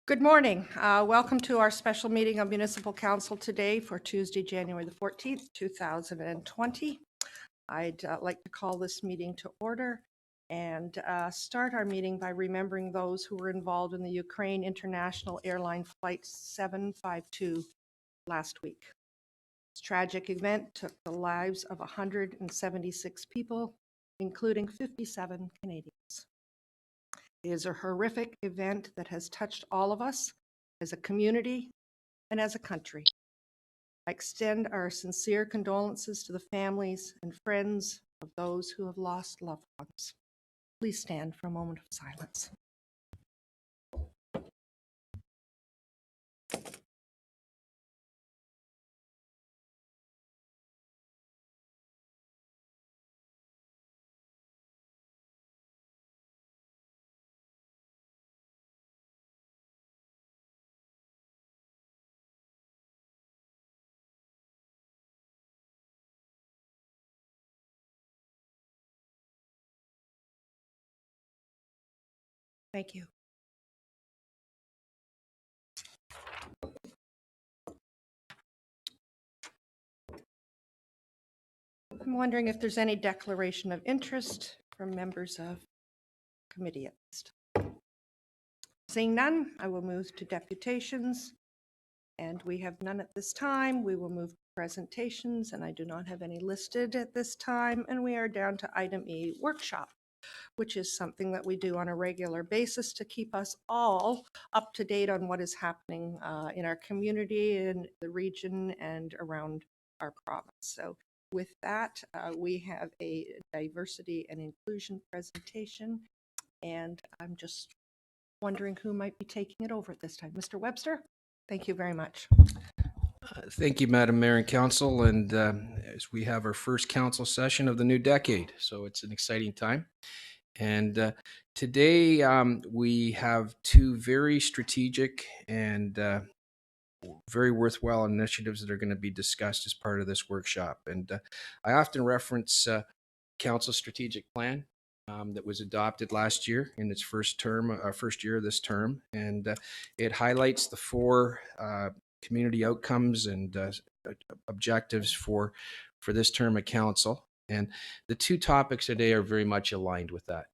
Good morning. Welcome to our special meeting of Municipal Council today for Tuesday, January the 14th, 2020. I'd like to call this meeting to order and start our meeting by remembering those who were involved in the Ukraine International Airline Flight 752 last week. This tragic event took the lives of 176 people, including 57 Canadians. It is a horrific event that has touched all of us as a community and as a country. I extend our sincere condolences to the families and friends of those who have lost loved ones. Please stand for a moment of silence. Thank you. I'm wondering if there's any declaration of interest from members of committee at this time. Seeing none, I will move to deputations, and we have none at this time. We will move to presentations, and I do not have any listed at this time, and we are down to item E, workshop, which is something that we do on a regular basis to keep us all up to date on what is happening in our community, in the region, and around our province. So with that, we have a diversity and inclusion presentation, and I'm just wondering who might be taking it over at this time. Mr. Webster, thank you very much. Thank you, Madam Mayor and Council, and as we have our first council session of the new decade, so it's an exciting time. And today we have two very strategic and very worthwhile initiatives that are going to be discussed as part of this workshop. And I often reference Council's strategic plan that was adopted last year in its first year of this term, and it highlights the four community outcomes and objectives for this term of council. And the two topics today are very much aligned with that.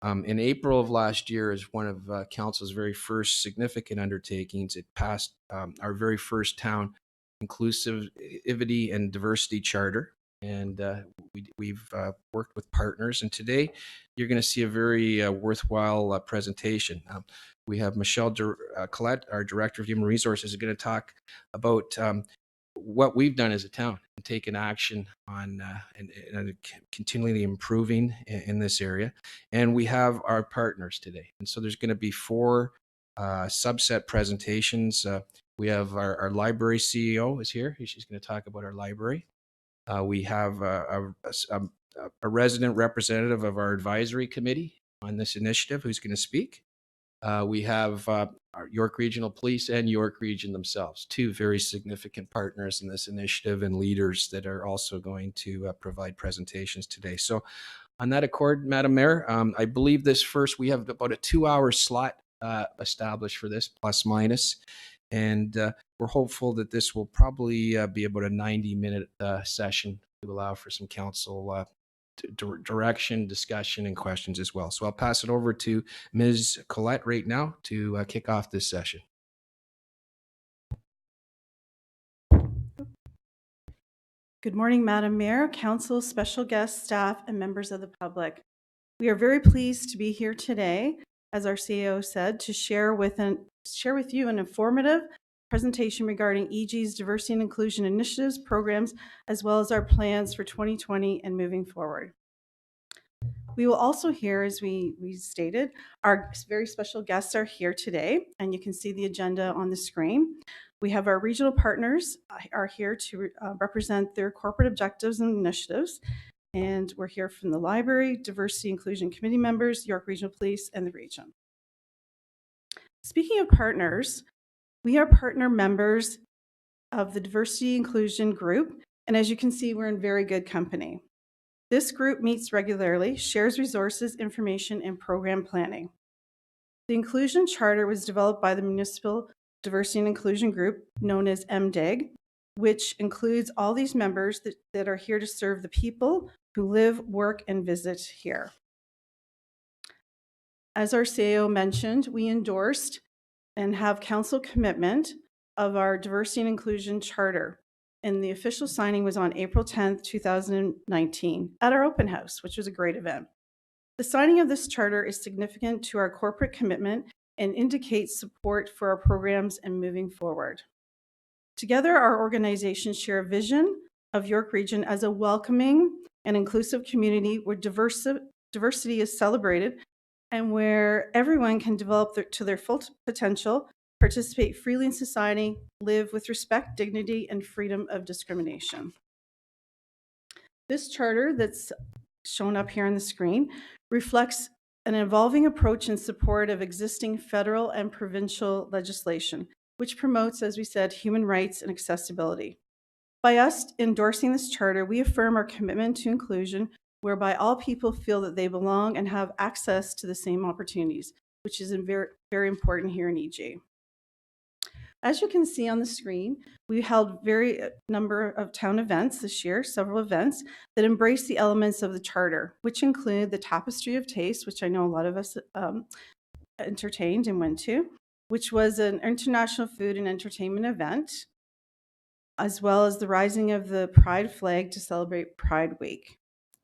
In April of last year, as one of council's very first significant undertakings, it passed our very first town inclusivity and diversity charter. And we've worked with partners. And today, you're going to see a very worthwhile presentation. We have Michelle Collette, our Director of Human Resources, is going to talk about what we've done as a town and taken action on and continually improving in this area. And we have our partners today. And so there's going to be four subset presentations. We have our library CEO is here. She's going to talk about our library. We have a resident representative of our advisory committee on this initiative who's going to speak. We have our York Regional Police and York Region themselves, two very significant partners in this initiative and leaders that are also going to provide presentations today. So on that accord, Madam Mayor, I believe we have about a 2-hour slot established for this, plus minus. And we're hopeful that this will probably be about a 90-minute session to allow for some council direction, discussion, and questions as well. So I'll pass it over to Ms. Collette right now to kick off this session. Good morning, Madam Mayor, Council, special guests, staff, and members of the public. We are very pleased to be here today, as our CEO said, to share with you an informative presentation regarding EG's diversity and inclusion initiatives, programs, as well as our plans for 2020 and moving forward. We will also hear, as we stated, our very special guests are here today, and you can see the agenda on the screen. We have our regional partners are here to represent their corporate objectives and initiatives. And we're here from the library, diversity inclusion committee members, York Regional Police, and the region. Speaking of partners, we are partner members of the diversity inclusion group. And as you can see, we're in very good company. This group meets regularly, shares resources, information, and program planning. The Inclusion Charter was developed by the Municipal Diversity and Inclusion Group, known as MDIG, which includes all these members that are here to serve the people who live, work, and visit here. As our CAO mentioned, we endorsed and have council commitment of our Diversity and Inclusion Charter. And the official signing was on April 10th, 2019 at our open house, which was a great event. The signing of this charter is significant to our corporate commitment and indicates support for our programs and moving forward. Together, our organizations share a vision of York Region as a welcoming and inclusive community where diversity is celebrated and where everyone can develop to their full potential, participate freely in society, live with respect, dignity, and freedom of discrimination. This charter that's shown up here on the screen reflects an evolving approach in support of existing federal and provincial legislation, which promotes, as we said, human rights and accessibility. By us endorsing this charter, we affirm our commitment to inclusion, whereby all people feel that they belong and have access to the same opportunities, which is very, very important here in EG. As you can see on the screen, we held a number of town events this year, several events that embrace the elements of the charter, which include the Tapestry of Taste, which I know a lot of us entertained and went to, which was an international food and entertainment event, as well as the rising of the Pride flag to celebrate Pride Week.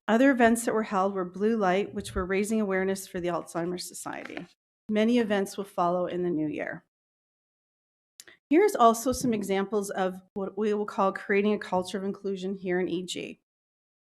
Other events that were held were Blue Light, which were raising awareness for the Alzheimer's Society. Many events will follow in the new year. Here's also some examples of what we will call creating a culture of inclusion here in EG.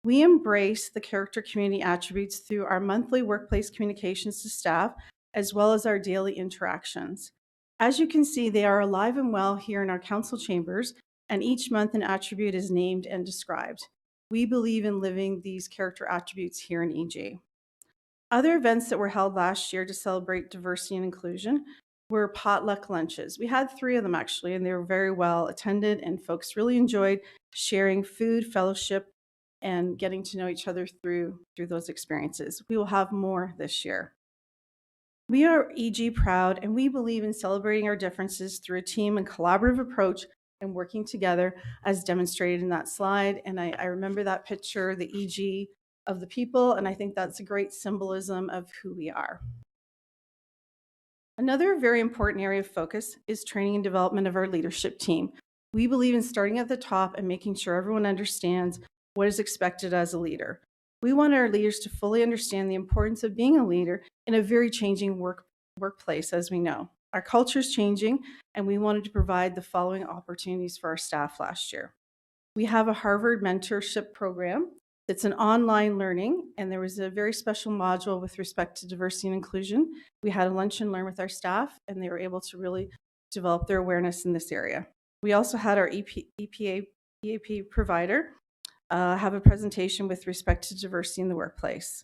We embrace the character community attributes through our monthly workplace communications to staff, as well as our daily interactions. As you can see, they are alive and well here in our council chambers, and each month an attribute is named and described. We believe in living these character attributes here in EG. Other events that were held last year to celebrate diversity and inclusion were potluck lunches. We had 3 of them actually, and they were very well attended, and folks really enjoyed sharing food, fellowship, and getting to know each other through those experiences. We will have more this year. We are EG proud, and we believe in celebrating our differences through a team and collaborative approach and working together as demonstrated in that slide. And I remember that picture, the EG of the people, and I think that's a great symbolism of who we are. Another very important area of focus is training and development of our leadership team. We believe in starting at the top and making sure everyone understands what is expected as a leader. We want our leaders to fully understand the importance of being a leader in a very changing workplace, as we know. Our culture is changing, and we wanted to provide the following opportunities for our staff last year. We have a Harvard mentorship program that's an online learning, and there was a very special module with respect to diversity and inclusion. We had a lunch and learn with our staff, and they were able to really develop their awareness in this area. We also had our EAP provider have a presentation with respect to diversity in the workplace.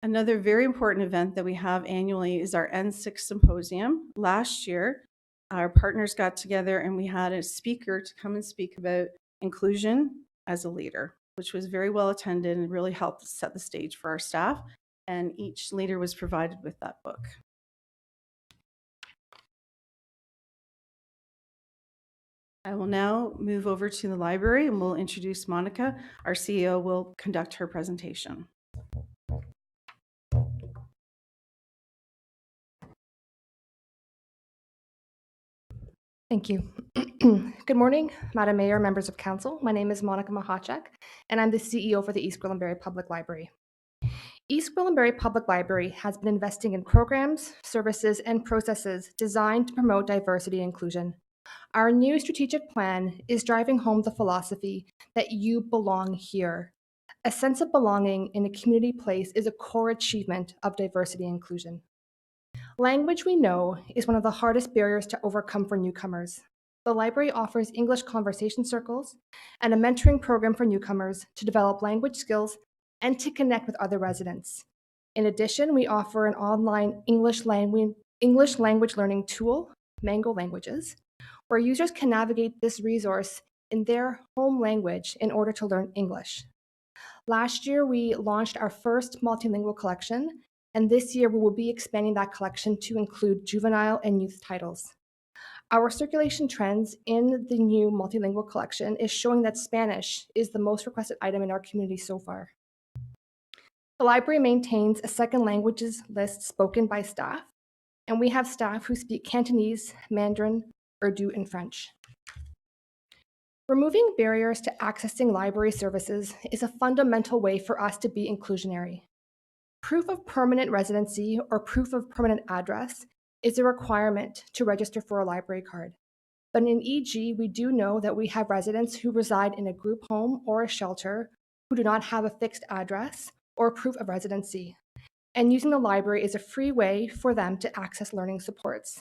Another very important event that we have annually is our N6 Symposium. Last year, our partners got together and we had a speaker to come and speak about inclusion as a leader, which was very well attended and really helped set the stage for our staff. And each leader was provided with that book. I will now move over to the library and we'll introduce Monica. Our CEO will conduct her presentation. Thank you. Good morning, Madam Mayor, members of council. My name is Monica Mahachek, and I'm the CEO for the East Gwillimbury Public Library. East Gwillimbury Public Library has been investing in programs, services, and processes designed to promote diversity and inclusion. Our new strategic plan is driving home the philosophy that you belong here. A sense of belonging in a community place is a core achievement of diversity and inclusion. Language, we know, is one of the hardest barriers to overcome for newcomers. The library offers English conversation circles and a mentoring program for newcomers to develop language skills and to connect with other residents. In addition, we offer an online English language learning tool, Mango Languages, where users can navigate this resource in their home language in order to learn English. Last year, we launched our first multilingual collection, and this year we will be expanding that collection to include juvenile and youth titles. Our circulation trends in the new multilingual collection is showing that Spanish is the most requested item in our community so far. The library maintains a second languages list spoken by staff, and we have staff who speak Cantonese, Mandarin, Urdu, and French. Removing barriers to accessing library services is a fundamental way for us to be inclusionary. Proof of permanent residency or proof of permanent address is a requirement to register for a library card. But in EG, we do know that we have residents who reside in a group home or a shelter who do not have a fixed address or proof of residency. And using the library is a free way for them to access learning supports.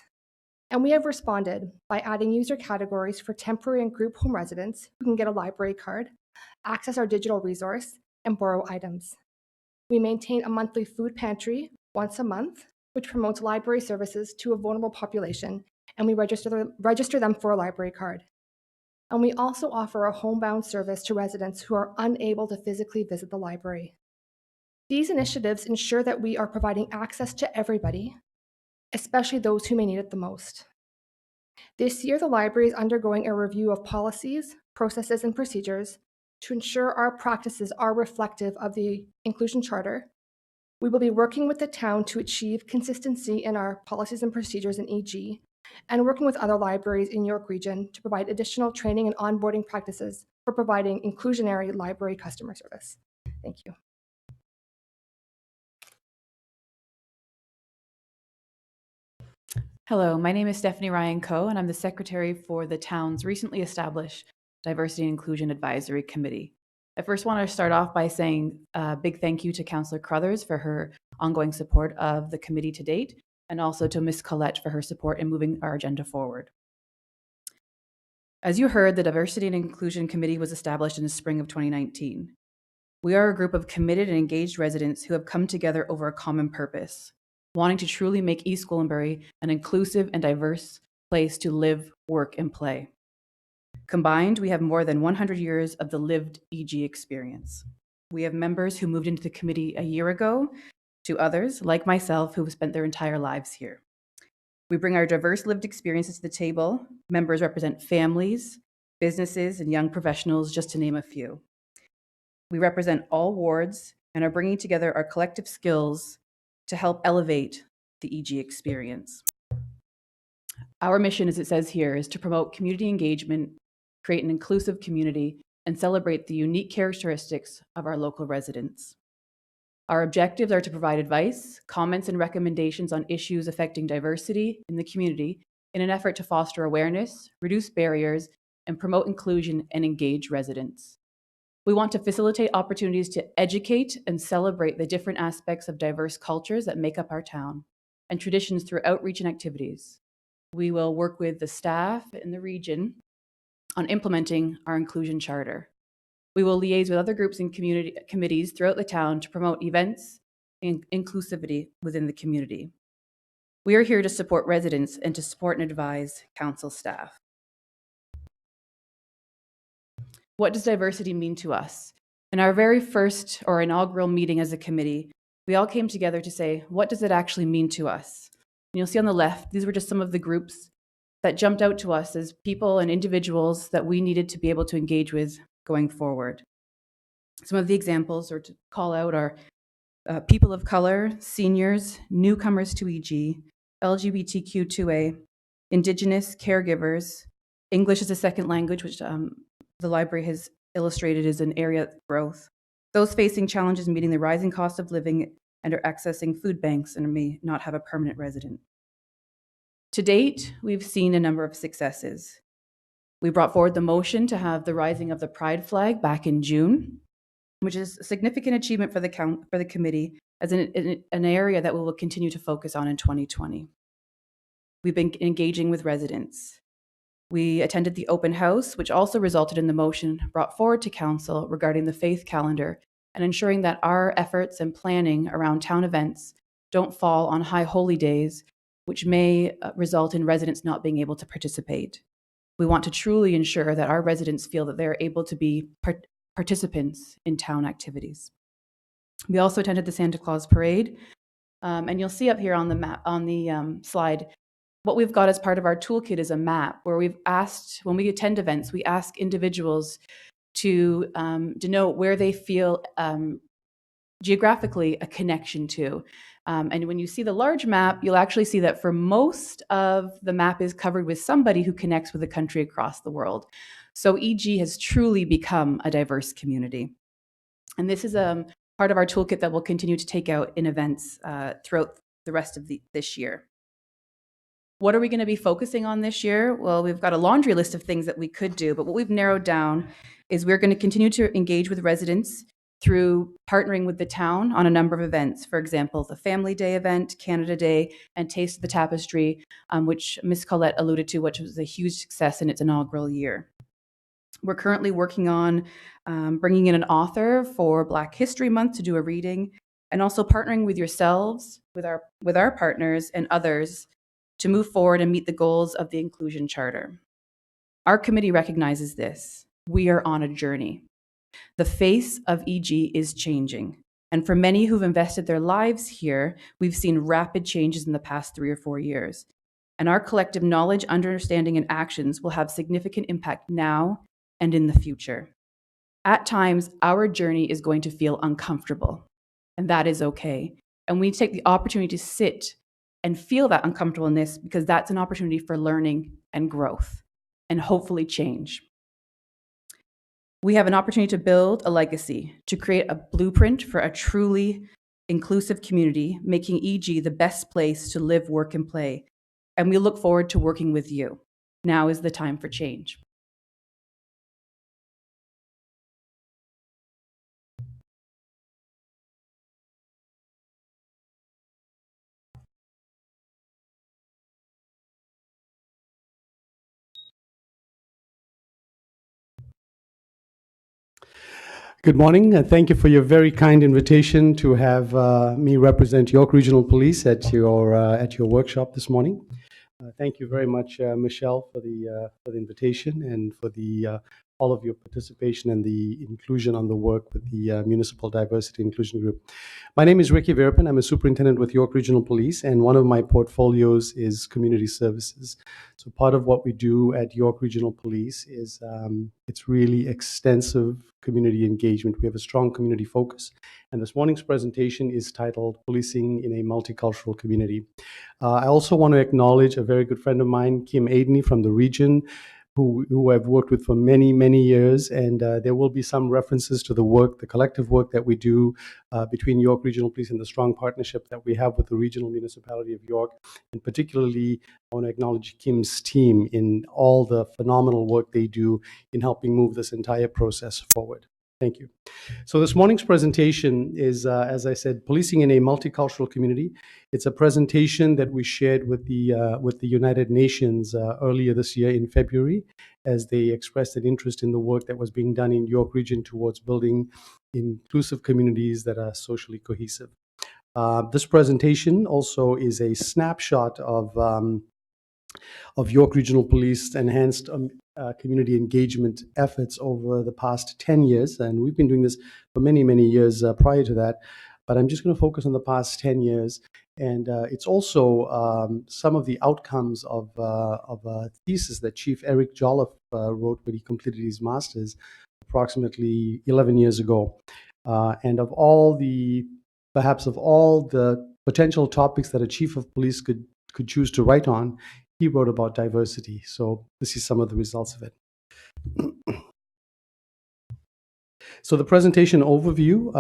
And we have responded by adding user categories for temporary and group home residents who can get a library card, access our digital resource, and borrow items. We maintain a monthly food pantry once a month, which promotes library services to a vulnerable population, and we register them for a library card. And we also offer a homebound service to residents who are unable to physically visit the library. These initiatives ensure that we are providing access to everybody, especially those who may need it the most. This year, the library is undergoing a review of policies, processes, and procedures to ensure our practices are reflective of the Inclusion Charter. We will be working with the town to achieve consistency in our policies and procedures in EG, and working with other libraries in York Region to provide additional training and onboarding practices for providing inclusionary library customer service. Thank you. Hello, my name is Stephanie Ryan Coe, and I'm the secretary for the town's recently established Diversity and Inclusion Advisory Committee. I first want to start off by saying a big thank you to Councillor Crothers for her ongoing support of the committee to date, and also to Ms. Collette for her support in moving our agenda forward. As you heard, the Diversity and Inclusion Committee was established in the spring of 2019. We are a group of committed and engaged residents who have come together over a common purpose, wanting to truly make East Gwillimbury an inclusive and diverse place to live, work, and play. Combined, we have more than 100 years of the lived EG experience. We have members who moved into the committee a year ago, to others, like myself, who have spent their entire lives here. We bring our diverse lived experiences to the table. Members represent families, businesses, and young professionals, just to name a few. We represent all wards and are bringing together our collective skills to help elevate the EG experience. Our mission, as it says here, is to promote community engagement, create an inclusive community, and celebrate the unique characteristics of our local residents. Our objectives are to provide advice, comments, and recommendations on issues affecting diversity in the community in an effort to foster awareness, reduce barriers, and promote inclusion and engage residents. We want to facilitate opportunities to educate and celebrate the different aspects of diverse cultures that make up our town and traditions through outreach and activities. We will work with the staff in the region on implementing our Inclusion Charter. We will liaise with other groups and community committees throughout the town to promote events and inclusivity within the community. We are here to support residents and to support and advise council staff. What does diversity mean to us? In our very first or inaugural meeting as a committee, we all came together to say, what does it actually mean to us? And you'll see on the left, these were just some of the groups that jumped out to us as people and individuals that we needed to be able to engage with going forward. Some of the examples or to call out are people of color, seniors, newcomers to EG, LGBTQ2A, Indigenous, caregivers, English as a second language, which the library has illustrated as an area of growth, those facing challenges meeting the rising cost of living and are accessing food banks and may not have a permanent resident. To date, we've seen a number of successes. We brought forward the motion to have the rising of the Pride flag back in June, which is a significant achievement for the committee as an area that we will continue to focus on in 2020. We've been engaging with residents. We attended the open house, which also resulted in the motion brought forward to council regarding the faith calendar and ensuring that our efforts and planning around town events don't fall on high holy days, which may result in residents not being able to participate. We want to truly ensure that our residents feel that they're able to be participants in town activities. We also attended the Santa Claus Parade, And you'll see up here on the map, on the slide, what we've got as part of our toolkit is a map where we've asked, when we attend events, we ask individuals to denote where they feel geographically a connection to. And when you see the large map, you'll actually see that for most of the map is covered with somebody who connects with a country across the world. So EG has truly become a diverse community. And this is part of our toolkit that we'll continue to take out in events throughout the rest of this year. What are we going to be focusing on this year? Well, we've got a laundry list of things that we could do, but what we've narrowed down is we're going to continue to engage with residents through partnering with the town on a number of events. For example, the Family Day event, Canada Day, and Taste of the Tapestry, which Ms. Collette alluded to, which was a huge success in its inaugural year. We're currently working on bringing in an author for Black History Month to do a reading, and also partnering with yourselves, with our partners and others to move forward and meet the goals of the Inclusion Charter. Our committee recognizes this. We are on a journey. The face of EG is changing. And for many who've invested their lives here, we've seen rapid changes in the past 3 or 4 years. And our collective knowledge, understanding, and actions will have significant impact now and in the future. At times, our journey is going to feel uncomfortable, and that is okay. And we take the opportunity to sit and feel that uncomfortableness, because that's an opportunity for learning and growth and hopefully change. We have an opportunity to build a legacy, to create a blueprint for a truly inclusive community, making EG the best place to live, work, and play. And we look forward to working with you. Now is the time for change. Good morning, and thank you for your very kind invitation to have me represent York Regional Police at your workshop this morning. Thank you very much, Michelle, for the invitation and for all of your participation and the inclusion on the work with the Municipal Diversity Inclusion Group. My name is Ricky Verpin. I'm a superintendent with York Regional Police, and one of my portfolios is community services. So part of what we do at York Regional Police is it's really extensive community engagement. We have a strong community focus, and this morning's presentation is titled Policing in a Multicultural Community. I also want to acknowledge a very good friend of mine, Kim Aidney from the region, who I've worked with for many, many years, and there will be some references to the work, the collective work that we do between York Regional Police and the strong partnership that we have with the Regional Municipality of York. And particularly, I want to acknowledge Kim's team in all the phenomenal work they do in helping move this entire process forward. Thank you. So this morning's presentation is, as I said, Policing in a Multicultural Community. It's a presentation that we shared with the United Nations earlier this year in February, as they expressed an interest in the work that was being done in York Region towards building inclusive communities that are socially cohesive. This presentation also is a snapshot of York Regional Police enhanced community engagement efforts over the past 10 years. And we've been doing this for many, many years prior to that. But I'm just going to focus on the past 10 years. And it's also some of the outcomes of a thesis that Chief Eric Jolliffe wrote when he completed his master's approximately 11 years ago. And perhaps of all the potential topics that a chief of police could choose to write on, he wrote about diversity. So this is some of the results of it. So the presentation overview,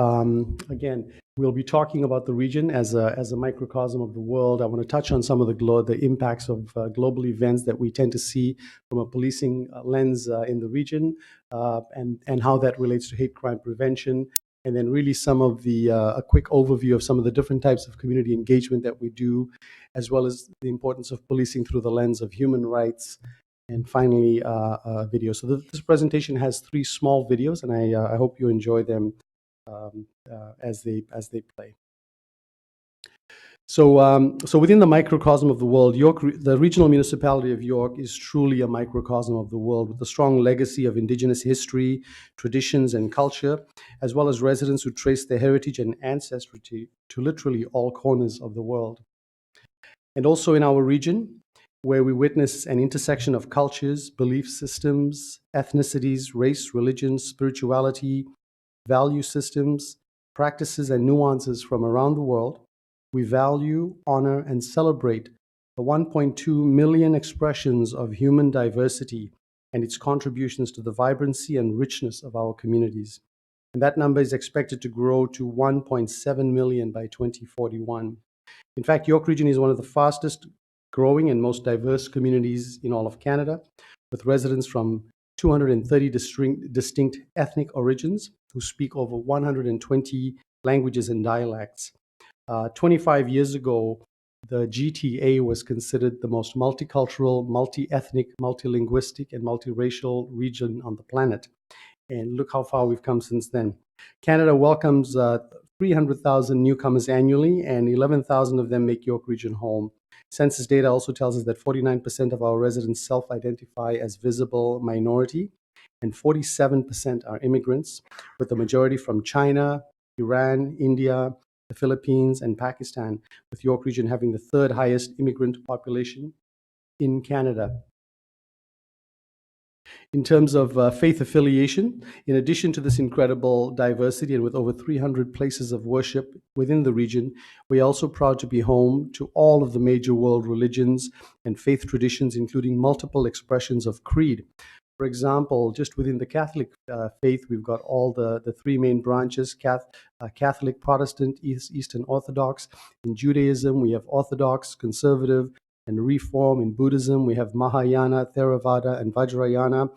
again, we'll be talking about the region as a microcosm of the world. I want to touch on some of the impacts of global events that we tend to see from a policing lens in the region, and how that relates to hate crime prevention. And then really some of a quick overview of some of the different types of community engagement that we do, as well as the importance of policing through the lens of human rights. And finally, a video. So this presentation has 3 small videos, and I hope you enjoy them as they play. So within the microcosm of the world, the regional municipality of York is truly a microcosm of the world with a strong legacy of Indigenous history, traditions, and culture, as well as residents who trace their heritage and ancestry to literally all corners of the world. And also in our region, where we witness an intersection of cultures, belief systems, ethnicities, race, religion, spirituality, value systems, practices, and nuances from around the world, we value, honor, and celebrate the 1.2 million expressions of human diversity and its contributions to the vibrancy and richness of our communities. And that number is expected to grow to 1.7 million by 2041. In fact, York Region is one of the fastest growing and most diverse communities in all of Canada, with residents from 230 distinct ethnic origins who speak over 120 languages and dialects. 25 years ago, the GTA was considered the most multicultural, multi-ethnic, multilinguistic, and multiracial region on the planet. And look how far we've come since then. Canada welcomes 300,000 newcomers annually, and 11,000 of them make York Region home. Census data also tells us that 49% of our residents self-identify as visible minority, and 47% are immigrants, with the majority from China, Iran, India, the Philippines, and Pakistan, with York Region having the third highest immigrant population in Canada. In terms of faith affiliation, in addition to this incredible diversity and with over 300 places of worship within the region, we are also proud to be home to all of the major world religions and faith traditions, including multiple expressions of creed. For example, just within the Catholic faith, we've got all the three main branches, Catholic, Protestant, Eastern Orthodox. In Judaism, we have Orthodox, Conservative, and Reform. In Buddhism, we have Mahayana, Theravada, and Vajrayana.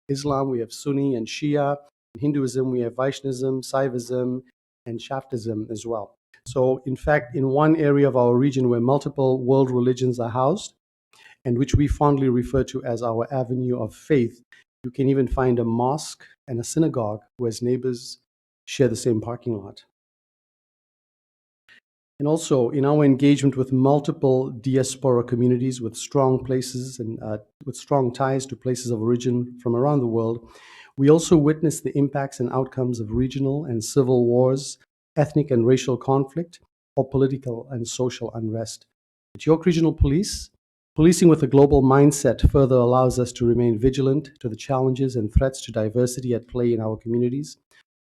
Islam, we have Sunni and Shia. In Hinduism, we have Vaishnavism, Saivism, and Shaftism as well. So, in fact, in one area of our region where multiple world religions are housed, and which we fondly refer to as our avenue of faith, you can even find a mosque and a synagogue who, as neighbors, share the same parking lot. And also, in our engagement with multiple diaspora communities with strong places and with strong ties to places of origin from around the world, we also witness the impacts and outcomes of regional and civil wars, ethnic and racial conflict, or political and social unrest. At York Regional Police, policing with a global mindset further allows us to remain vigilant to the challenges and threats to diversity at play in our communities,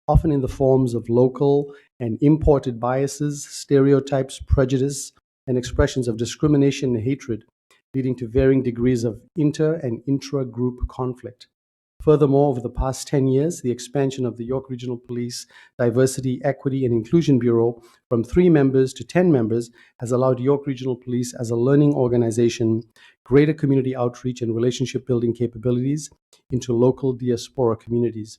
often in the forms of local and imported biases, stereotypes, prejudice, and expressions of discrimination and hatred, leading to varying degrees of inter- and intra-group conflict. Furthermore, over the past 10 years, the expansion of the York Regional Police Diversity, Equity, and Inclusion Bureau from 3 members to 10 members has allowed York Regional Police as a learning organization greater community outreach and relationship building capabilities into local diaspora communities.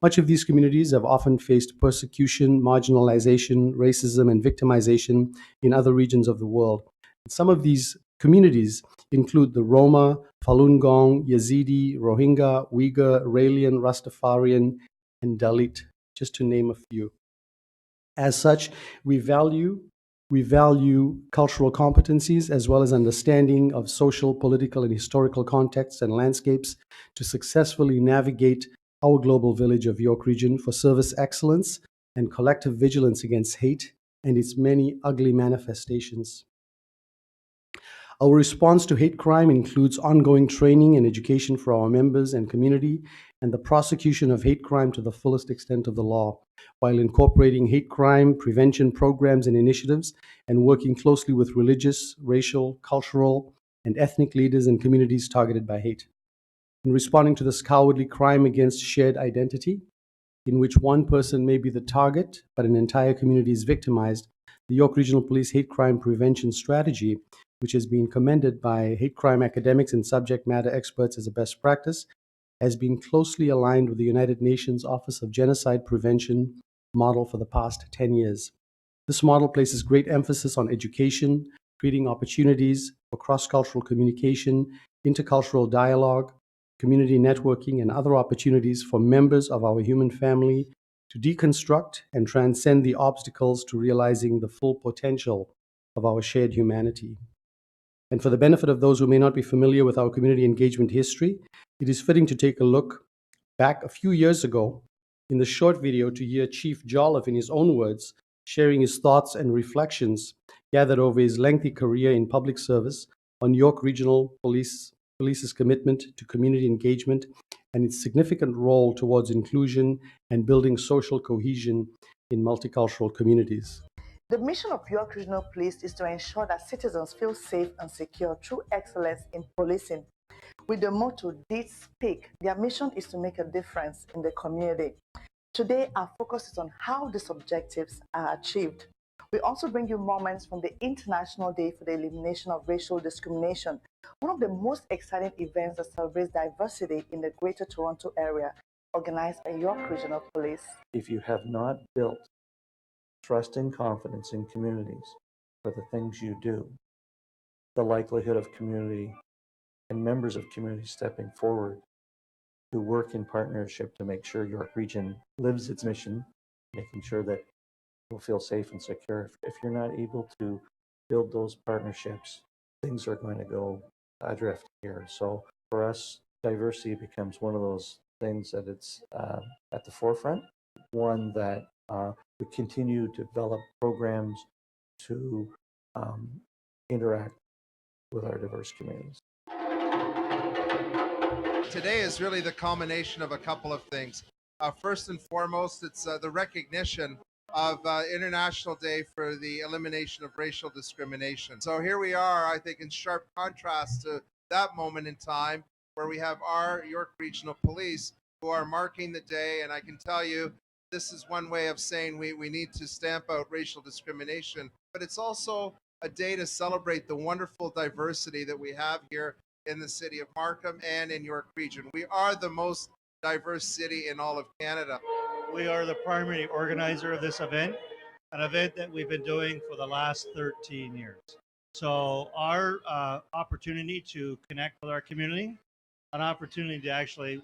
Much of these communities have often faced persecution, marginalization, racism, and victimization in other regions of the world. Some of these communities include the Roma, Falun Gong, Yazidi, Rohingya, Uyghur, Raelian, Rastafarian, and Dalit, just to name a few. As such, we value cultural competencies as well as understanding of social, political, and historical contexts and landscapes to successfully navigate our global village of York Region for service excellence and collective vigilance against hate and its many ugly manifestations. Our response to hate crime includes ongoing training and education for our members and community, and the prosecution of hate crime to the fullest extent of the law, while incorporating hate crime prevention programs and initiatives and working closely with religious, racial, cultural, and ethnic leaders and communities targeted by hate. In responding to this cowardly crime against shared identity, in which one person may be the target, but an entire community is victimized, the York Regional Police Hate Crime Prevention Strategy, which has been commended by hate crime academics and subject matter experts as a best practice, has been closely aligned with the United Nations Office of Genocide Prevention model for the past 10 years. This model places great emphasis on education, creating opportunities for cross-cultural communication, intercultural dialogue, community networking, and other opportunities for members of our human family to deconstruct and transcend the obstacles to realizing the full potential of our shared humanity. And for the benefit of those who may not be familiar with our community engagement history, it is fitting to take a look back a few years ago in the short video to hear Chief Jolliffe, in his own words, sharing his thoughts and reflections gathered over his lengthy career in public service on York Regional Police's commitment to community engagement and its significant role towards inclusion and building social cohesion in multicultural communities. The mission of York Regional Police is to ensure that citizens feel safe and secure through excellence in policing. With the motto, Deeds Speak, their mission is to make a difference in the community. Today, our focus is on how these objectives are achieved. We also bring you moments from the International Day for the Elimination of Racial Discrimination, one of the most exciting events that celebrates diversity in the Greater Toronto Area, organized by York Regional Police. If you have not built trust and confidence in communities for the things you do, the likelihood of community and members of community stepping forward to work in partnership to make sure York Region lives its mission, making sure that people feel safe and secure. If you're not able to build those partnerships, things are going to go adrift here. So for us, diversity becomes one of those things that it's at the forefront, one that we continue to develop programs to interact with our diverse communities. Today is really the culmination of a couple of things. First and foremost, it's the recognition of International Day for the Elimination of Racial Discrimination. So here we are, I think, in sharp contrast to that moment in time where we have our York Regional Police who are marking the day. And I can tell you, this is one way of saying we need to stamp out racial discrimination, but it's also a day to celebrate the wonderful diversity that we have here in the city of Markham and in York Region. We are the most diverse city in all of Canada. We are the primary organizer of this event, an event that we've been doing for the last 13 years. So our opportunity to connect with our community, an opportunity to actually,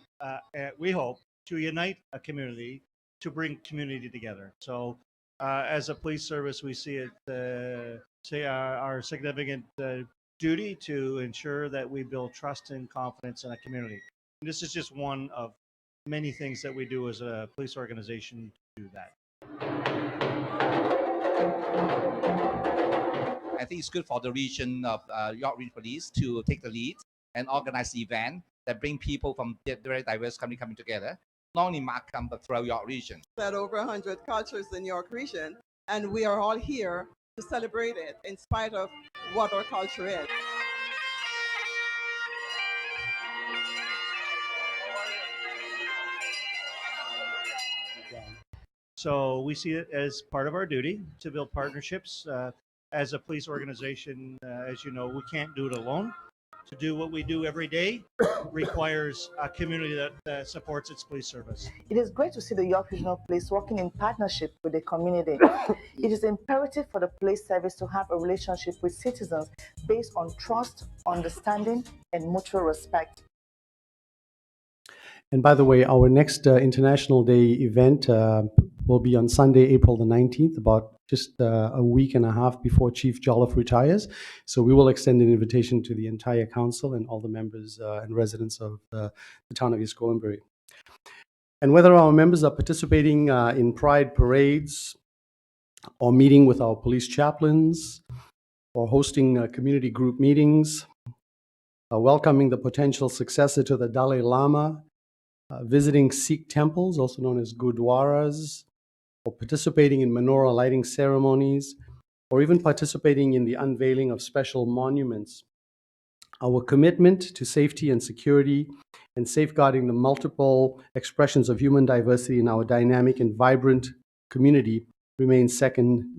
we hope, to unite a community, to bring community together. So as a police service, we see it, our significant duty to ensure that we build trust and confidence in a community. And this is just one of many things that we do as a police organization to do that. I think it's good for the region of York Region Police to take the lead and organize the event that bring people from very diverse community coming together, not only Markham, but throughout York Region. There are over 100 cultures in York Region, and we are all here to celebrate it in spite of what our culture is. So we see it as part of our duty to build partnerships. As a police organization, as you know, we can't do it alone. To do what we do every day requires a community that supports its police service. It is great to see the York Regional Police working in partnership with the community. It is imperative for the police service to have a relationship with citizens based on trust, understanding, and mutual respect. And by the way, our next International Day event will be on Sunday, April the 19th, about just a week and a half before Chief Jolliffe retires. So we will extend an invitation to the entire council and all the members and residents of the town of East Gwillimbury. And whether our members are participating in pride parades or meeting with our police chaplains or hosting community group meetings, welcoming the potential successor to the Dalai Lama, visiting Sikh temples, also known as gurdwaras, or participating in menorah lighting ceremonies, or even participating in the unveiling of special monuments. Our commitment to safety and security and safeguarding the multiple expressions of human diversity in our dynamic and vibrant community remains second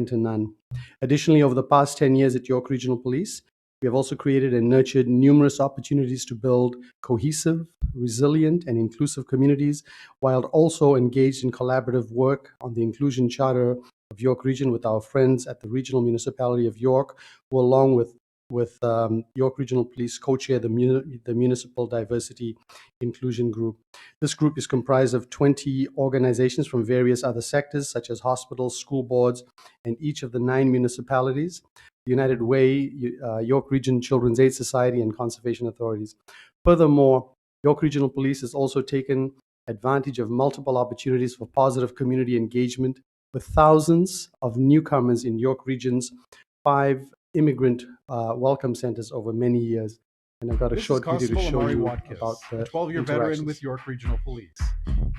to none. Additionally, over the past 10 years at York Regional Police, we have also created and nurtured numerous opportunities to build cohesive, resilient, and inclusive communities, while also engaged in collaborative work on the Inclusion Charter of York Region with our friends at the Regional Municipality of York, who, along with with York Regional Police co-chair the Municipal Diversity Inclusion Group. This group is comprised of 20 organizations from various other sectors, such as hospitals, school boards, and each of the 9 municipalities, the United Way, York Region Children's Aid Society, and conservation authorities. Furthermore, York Regional Police has also taken advantage of multiple opportunities for positive community engagement with thousands of newcomers in York Region's 5 immigrant welcome centers over many years. And I've got a short video to show you about the a 12-year veteran with York Regional Police.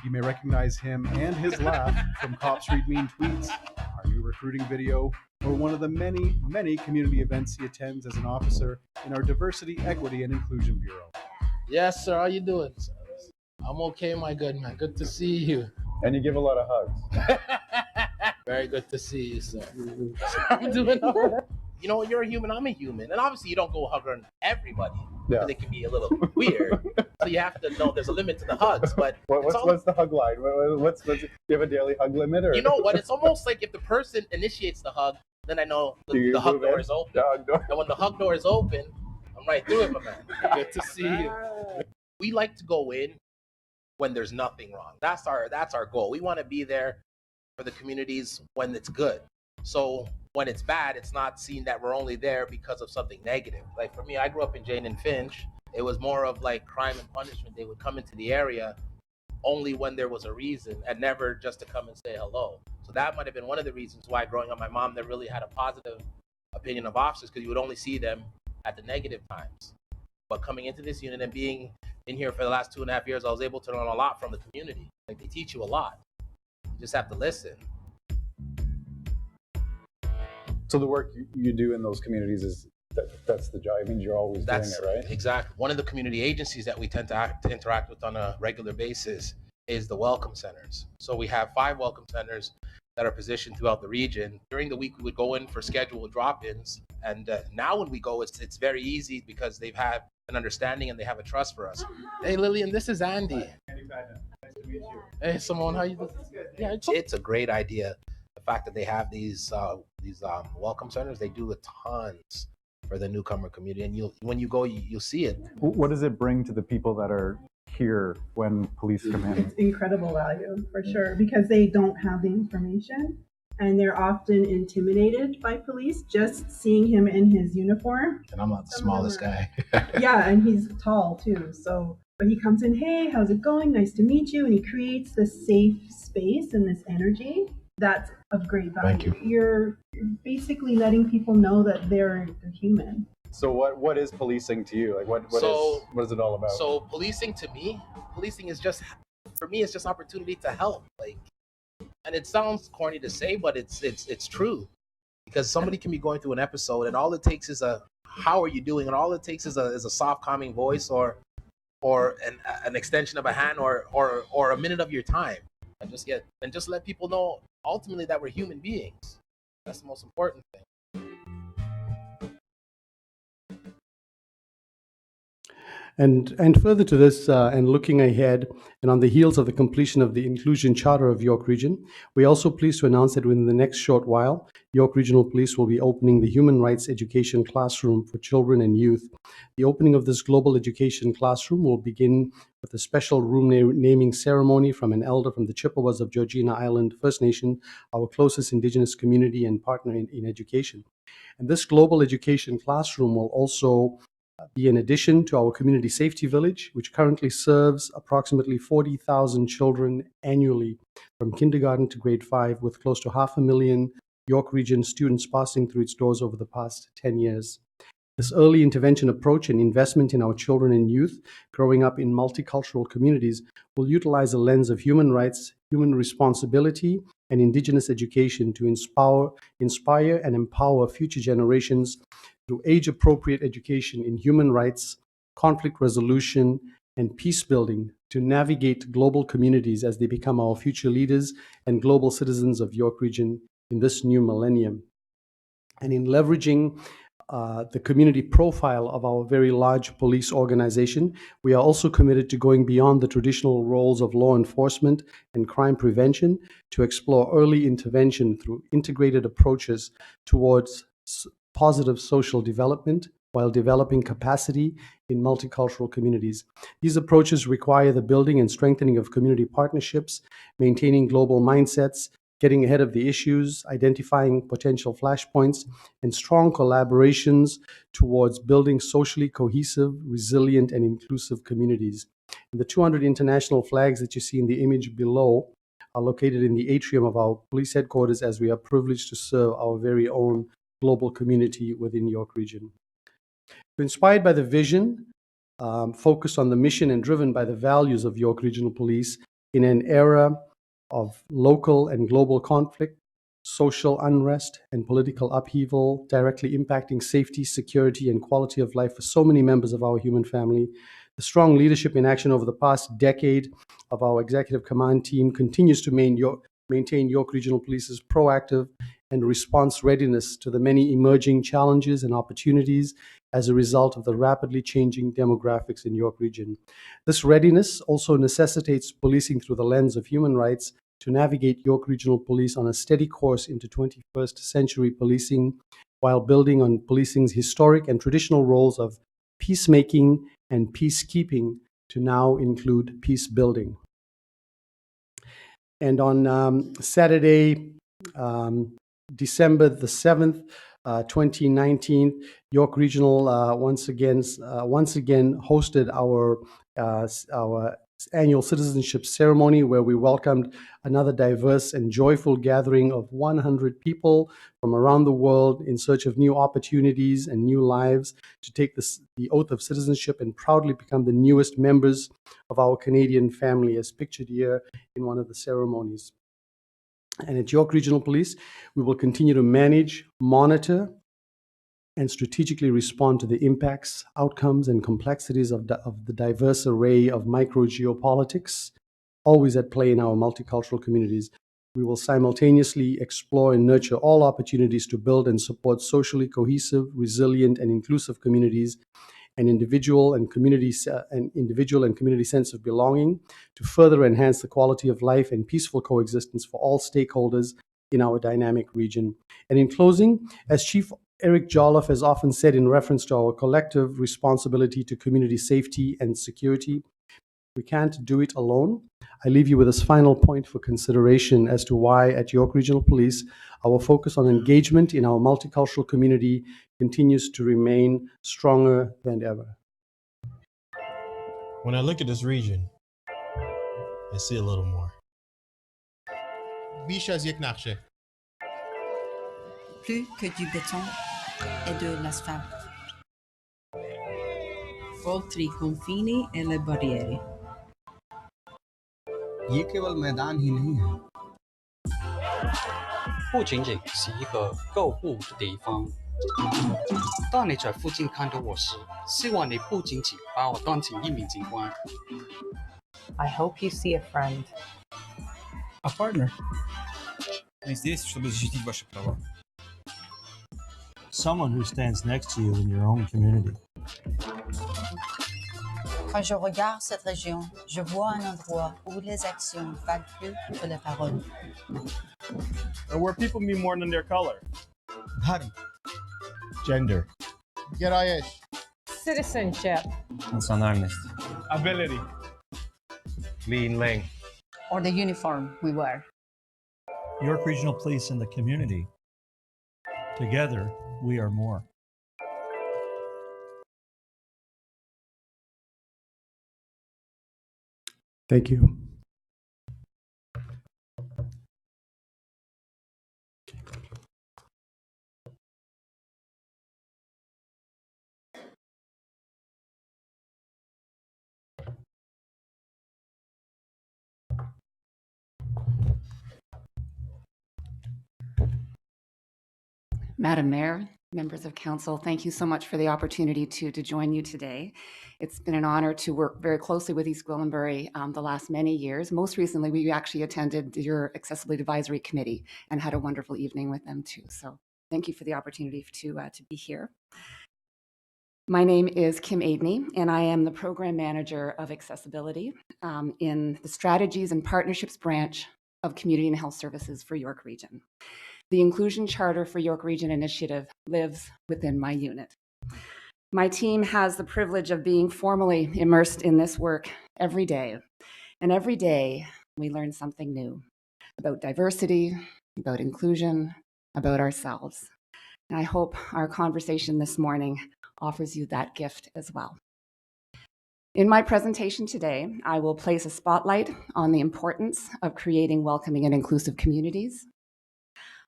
You may recognize him and his laugh from Cops Read Mean Tweets, our new recruiting video, or one of the many, many community events he attends as an officer in our Diversity, Equity, and Inclusion Bureau. Yes, sir. How you doing? I'm okay, my good man. Good to see you. And you give a lot of hugs. Very good to see you, sir. I'm doing all right. You know, you're a human, I'm a human. And obviously you don't go hug on everybody. Yeah. Because it can be a little weird. So you have to know there's a limit to the hugs. But what's the hug line? What's do you have a daily hug limit? Or? You know what? It's almost like if the person initiates the hug, then I know the hug door is open. And when the hug door is open, I'm right through it, my man. Good to see you. We like to go in when there's nothing wrong. That's our goal. We want to be there for the communities when it's good. So when it's bad, it's not seen that we're only there because of something negative. Like for me, I grew up in Jane and Finch. It was more of like crime and punishment. They would come into the area only when there was a reason and never just to come and say hello. So that might have been one of the reasons why growing up, my mom never really had a positive opinion of officers, because you would only see them at the negative times. But coming into this unit and being in here for the last 2.5 years, I was able to learn a lot from the community. Like they teach you a lot. You just have to listen. So the work you do in those communities is that's the job. I mean, you're always doing it, right? Exactly. One of the community agencies that we tend to interact with on a regular basis is the welcome centers. So we have 5 welcome centers that are positioned throughout the region. During the week, we would go in for scheduled drop-ins. And now when we go, it's very easy because they've had an understanding and they have a trust for us. Hey, Lillian, this is Andy. Nice to meet you. Hey, Simone, how you doing? Yeah, it's a great idea. The fact that they have these welcome centers, they do a tons for the newcomer community. And when you go, you'll see it. What does it bring to the people that are here when police come in? It's incredible value for sure, because they don't have the information and they're often intimidated by police just seeing him in his uniform. And I'm not the smallest guy. Yeah, and he's tall too. So, but he comes in, hey, how's it going? Nice to meet you. And he creates this safe space and this energy that's of great value. Thank you. You're basically letting people know that they're human. So what is policing to you? Like what is it all about? So policing to me, is just, for me, it's just opportunity to help. Like, and it sounds corny to say, but it's true, because somebody can be going through an episode and all it takes is a how are you doing, and all it takes is a soft calming voice or an extension of a hand or a minute of your time, and just let people know ultimately that we're human beings. That's the most important thing. And further to this, and looking ahead, and on the heels of the completion of the Inclusion Charter of York Region, we are also pleased to announce that within the next short while, York Regional Police will be opening the Human Rights Education Classroom for children and youth. The opening of this global education classroom will begin with a special room naming ceremony from an elder from the Chippewas of Georgina Island First Nation, our closest Indigenous community and partner in education. And this global education classroom will also be in addition to our community safety village, which currently serves approximately 40,000 children annually from kindergarten to grade 5, with close to 500,000 York Region students passing through its doors over the past 10 years. This early intervention approach and investment in our children and youth growing up in multicultural communities will utilize a lens of human rights, human responsibility, and Indigenous education to inspire and empower future generations through age-appropriate education in human rights, conflict resolution, and peace building to navigate global communities as they become our future leaders and global citizens of York Region in this new millennium. And in leveraging the community profile of our very large police organization, we are also committed to going beyond the traditional roles of law enforcement and crime prevention to explore early intervention through integrated approaches towards positive social development, while developing capacity in multicultural communities. These approaches require the building and strengthening of community partnerships, maintaining global mindsets, getting ahead of the issues, identifying potential flashpoints, and strong collaborations towards building socially cohesive, resilient, and inclusive communities. And the 200 international flags that you see in the image below are located in the atrium of our police headquarters, as we are privileged to serve our very own global community within York Region. Inspired by the vision, focused on the mission, and driven by the values of York Regional Police in an era of local and global conflict, social unrest, and political upheaval directly impacting safety, security, and quality of life for so many members of our human family. The strong leadership in action over the past decade of our executive command team continues to maintain York Regional Police's proactive and response readiness to the many emerging challenges and opportunities as a result of the rapidly changing demographics in York Region. This readiness also necessitates policing through the lens of human rights to navigate York Regional Police on a steady course into 21st century policing, while building on policing's historic and traditional roles of peacemaking and peacekeeping to now include peace building. And on Saturday, December the 7th, 2019, York Regional once again hosted our annual citizenship ceremony, where we welcomed another diverse and joyful gathering of 100 people from around the world in search of new opportunities and new lives to take the oath of citizenship and proudly become the newest members of our Canadian family, as pictured here in one of the ceremonies. And at York Regional Police, we will continue to manage, monitor, and strategically respond to the impacts, outcomes, and complexities of the diverse array of micro-geopolitics always at play in our multicultural communities. We will simultaneously explore and nurture all opportunities to build and support socially cohesive, resilient, and inclusive communities, and individual and community sense of belonging to further enhance the quality of life and peaceful coexistence for all stakeholders in our dynamic region. And in closing, as Chief Eric Jolliffe has often said in reference to our collective responsibility to community safety and security, we can't do it alone. I leave you with this final point for consideration as to why at York Regional Police, our focus on engagement in our multicultural community continues to remain stronger than ever. When I look at this region, I see a little more. Bisha Ziknakshe. Plus que du béton et de l'asphalte. Oltre I confini e le barriere. ये केवल मैदान ही नहीं है,不仅仅是一个购物的地方。当你在附近看到我时，希望你不仅仅把我当成一名警官。I hope you see a friend. A partner. Мы здесь, чтобы защитить ваши права. Someone who stands next to you in your own community. Quand je regarde cette région, je vois un endroit où les actions valent plus que les paroles. Or where people mean more than their color. Body. Gender. Gerayesh. Citizenship. Национальность. Ability. Lean Lang. Or the uniform we wear. York Regional Police and the community. Together, we are more. Thank you. Madam Mayor, members of council, thank you so much for the opportunity to join you today. It's been an honor to work very closely with East Gwillimbury the last many years. Most recently, we actually attended your Accessibility Advisory Committee and had a wonderful evening with them too. So thank you for the opportunity to be here. My name is Kim Aidney, and I am the Program Manager of Accessibility in the Strategies and Partnerships branch of Community and Health Services for York Region. The Inclusion Charter for York Region Initiative lives within my unit. My team has the privilege of being formally immersed in this work every day. And every day we learn something new about diversity, about inclusion, about ourselves. And I hope our conversation this morning offers you that gift as well. In my presentation today, I will place a spotlight on the importance of creating welcoming and inclusive communities.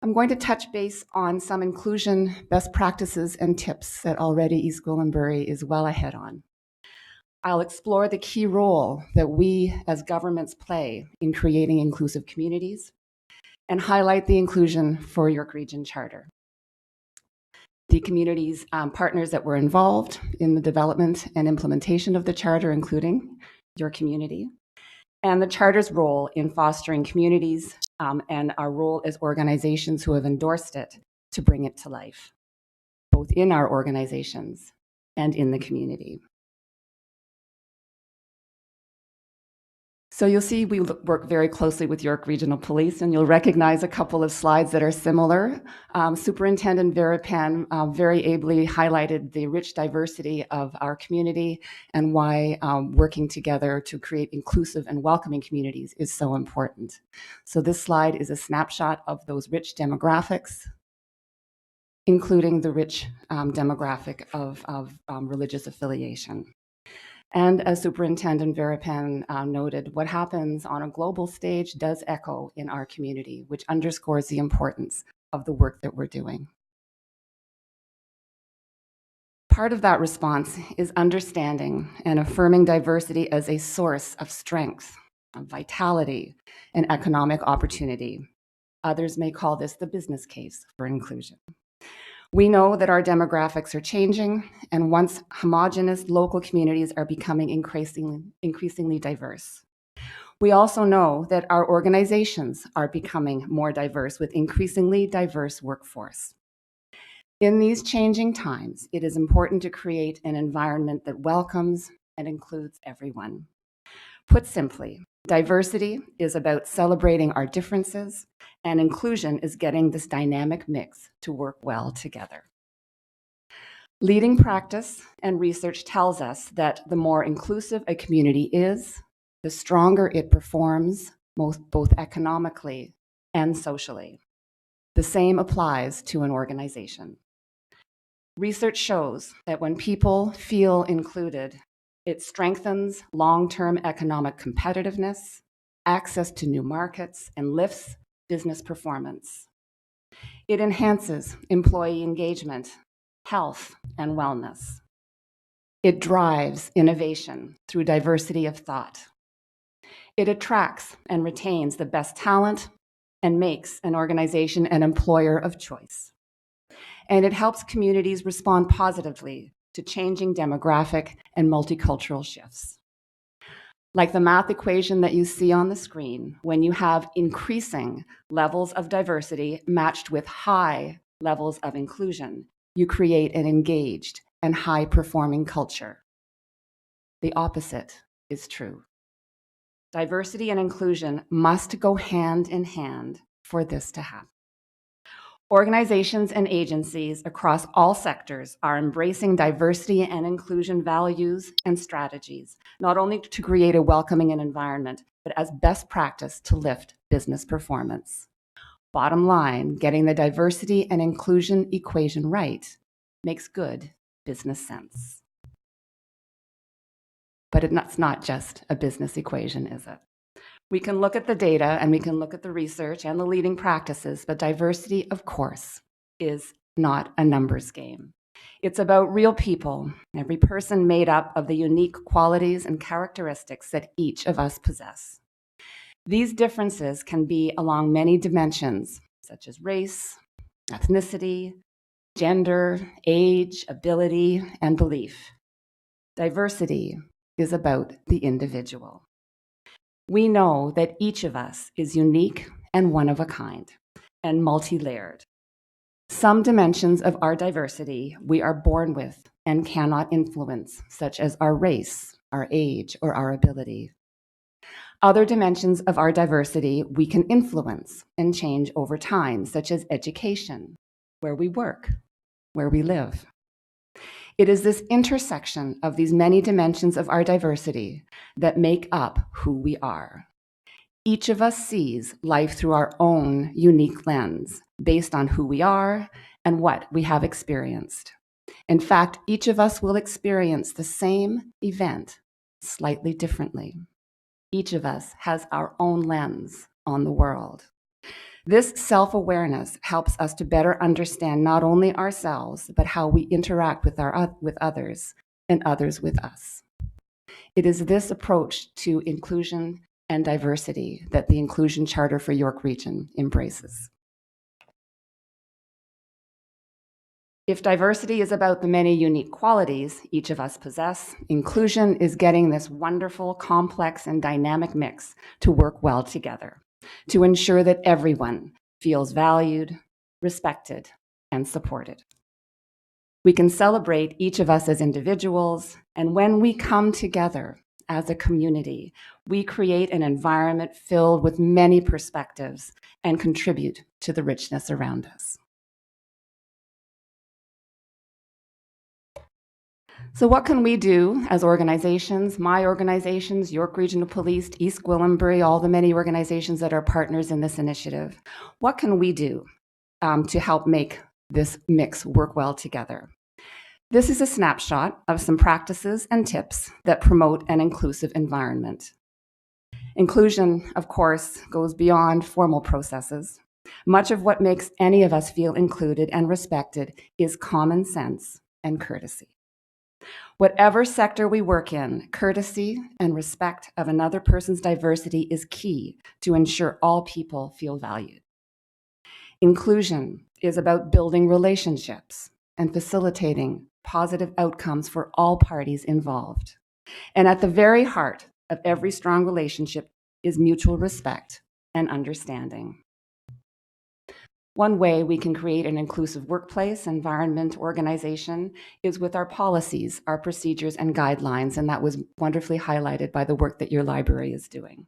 I'm going to touch base on some inclusion best practices and tips that already East Gwillimbury is well ahead on. I'll explore the key role that we as governments play in creating inclusive communities and highlight the inclusion for York Region Charter. The communities partners that were involved in the development and implementation of the Charter, including your community, and the Charter's role in fostering communities and our role as organizations who have endorsed it to bring it to life, both in our organizations and in the community. So you'll see we work very closely with York Regional Police, and you'll recognize a couple of slides that are similar. Superintendent Veripan very ably highlighted the rich diversity of our community and why working together to create inclusive and welcoming communities is so important. So this slide is a snapshot of those rich demographics, including the rich demographic of religious affiliation. And as Superintendent Veripan noted, what happens on a global stage does echo in our community, which underscores the importance of the work that we're doing. Part of that response is understanding and affirming diversity as a source of strength, of vitality, and economic opportunity. Others may call this the business case for inclusion. We know that our demographics are changing, and once homogenous local communities are becoming increasingly diverse. We also know that our organizations are becoming more diverse with increasingly diverse workforce. In these changing times, it is important to create an environment that welcomes and includes everyone. Put simply, diversity is about celebrating our differences, and inclusion is getting this dynamic mix to work well together. Leading practice and research tells us that the more inclusive a community is, the stronger it performs, both economically and socially. The same applies to an organization. Research shows that when people feel included, it strengthens long-term economic competitiveness, access to new markets, and lifts business performance. It enhances employee engagement, health, and wellness. It drives innovation through diversity of thought. It attracts and retains the best talent and makes an organization an employer of choice. And it helps communities respond positively to changing demographic and multicultural shifts. Like the math equation that you see on the screen, when you have increasing levels of diversity matched with high levels of inclusion, you create an engaged and high-performing culture. The opposite is true. Diversity and inclusion must go hand in hand for this to happen. Organizations and agencies across all sectors are embracing diversity and inclusion values and strategies, not only to create a welcoming environment, but as best practice to lift business performance. Bottom line, getting the diversity and inclusion equation right makes good business sense. But it's not just a business equation, is it? We can look at the data and we can look at the research and the leading practices, but diversity, of course, is not a numbers game. It's about real people, every person made up of the unique qualities and characteristics that each of us possess. These differences can be along many dimensions, such as race, ethnicity, gender, age, ability, and belief. Diversity is about the individual. We know that each of us is unique and one of a kind, and multi-layered. Some dimensions of our diversity we are born with and cannot influence, such as our race, our age, or our ability. Other dimensions of our diversity we can influence and change over time, such as education, where we work, where we live. It is this intersection of these many dimensions of our diversity that make up who we are. Each of us sees life through our own unique lens, based on who we are and what we have experienced. In fact, each of us will experience the same event slightly differently. Each of us has our own lens on the world. This self-awareness helps us to better understand not only ourselves, but how we interact with others and others with us. It is this approach to inclusion and diversity that the Inclusion Charter for York Region embraces. If diversity is about the many unique qualities each of us possess, inclusion is getting this wonderful, complex, and dynamic mix to work well together, to ensure that everyone feels valued, respected, and supported. We can celebrate each of us as individuals, and when we come together as a community, we create an environment filled with many perspectives and contribute to the richness around us. So what can we do as organizations, my organizations, York Regional Police, East Gwillimbury, all the many organizations that are partners in this initiative? What can we do to help make this mix work well together? This is a snapshot of some practices and tips that promote an inclusive environment. Inclusion, of course, goes beyond formal processes. Much of what makes any of us feel included and respected is common sense and courtesy. Whatever sector we work in, courtesy and respect of another person's diversity is key to ensure all people feel valued. Inclusion is about building relationships and facilitating positive outcomes for all parties involved. And at the very heart of every strong relationship is mutual respect and understanding. One way we can create an inclusive workplace, environment, organization is with our policies, our procedures, and guidelines, and that was wonderfully highlighted by the work that your library is doing.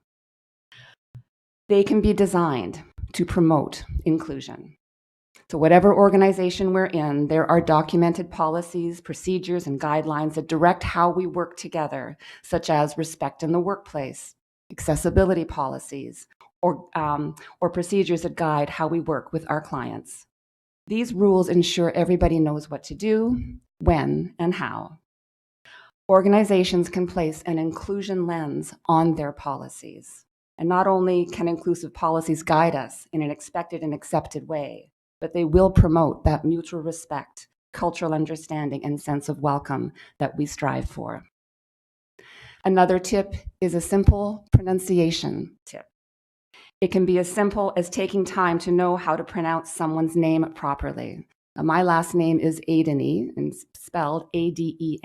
They can be designed to promote inclusion. So whatever organization we're in, there are documented policies, procedures, and guidelines that direct how we work together, such as respect in the workplace, accessibility policies, or procedures that guide how we work with our clients. These rules ensure everybody knows what to do, when, and how. Organizations can place an inclusion lens on their policies. And not only can inclusive policies guide us in an expected and accepted way, but they will promote that mutual respect, cultural understanding, and sense of welcome that we strive for. Another tip is a simple pronunciation tip. It can be as simple as taking time to know how to pronounce someone's name properly. My last name is Adeney, and spelled Adeney.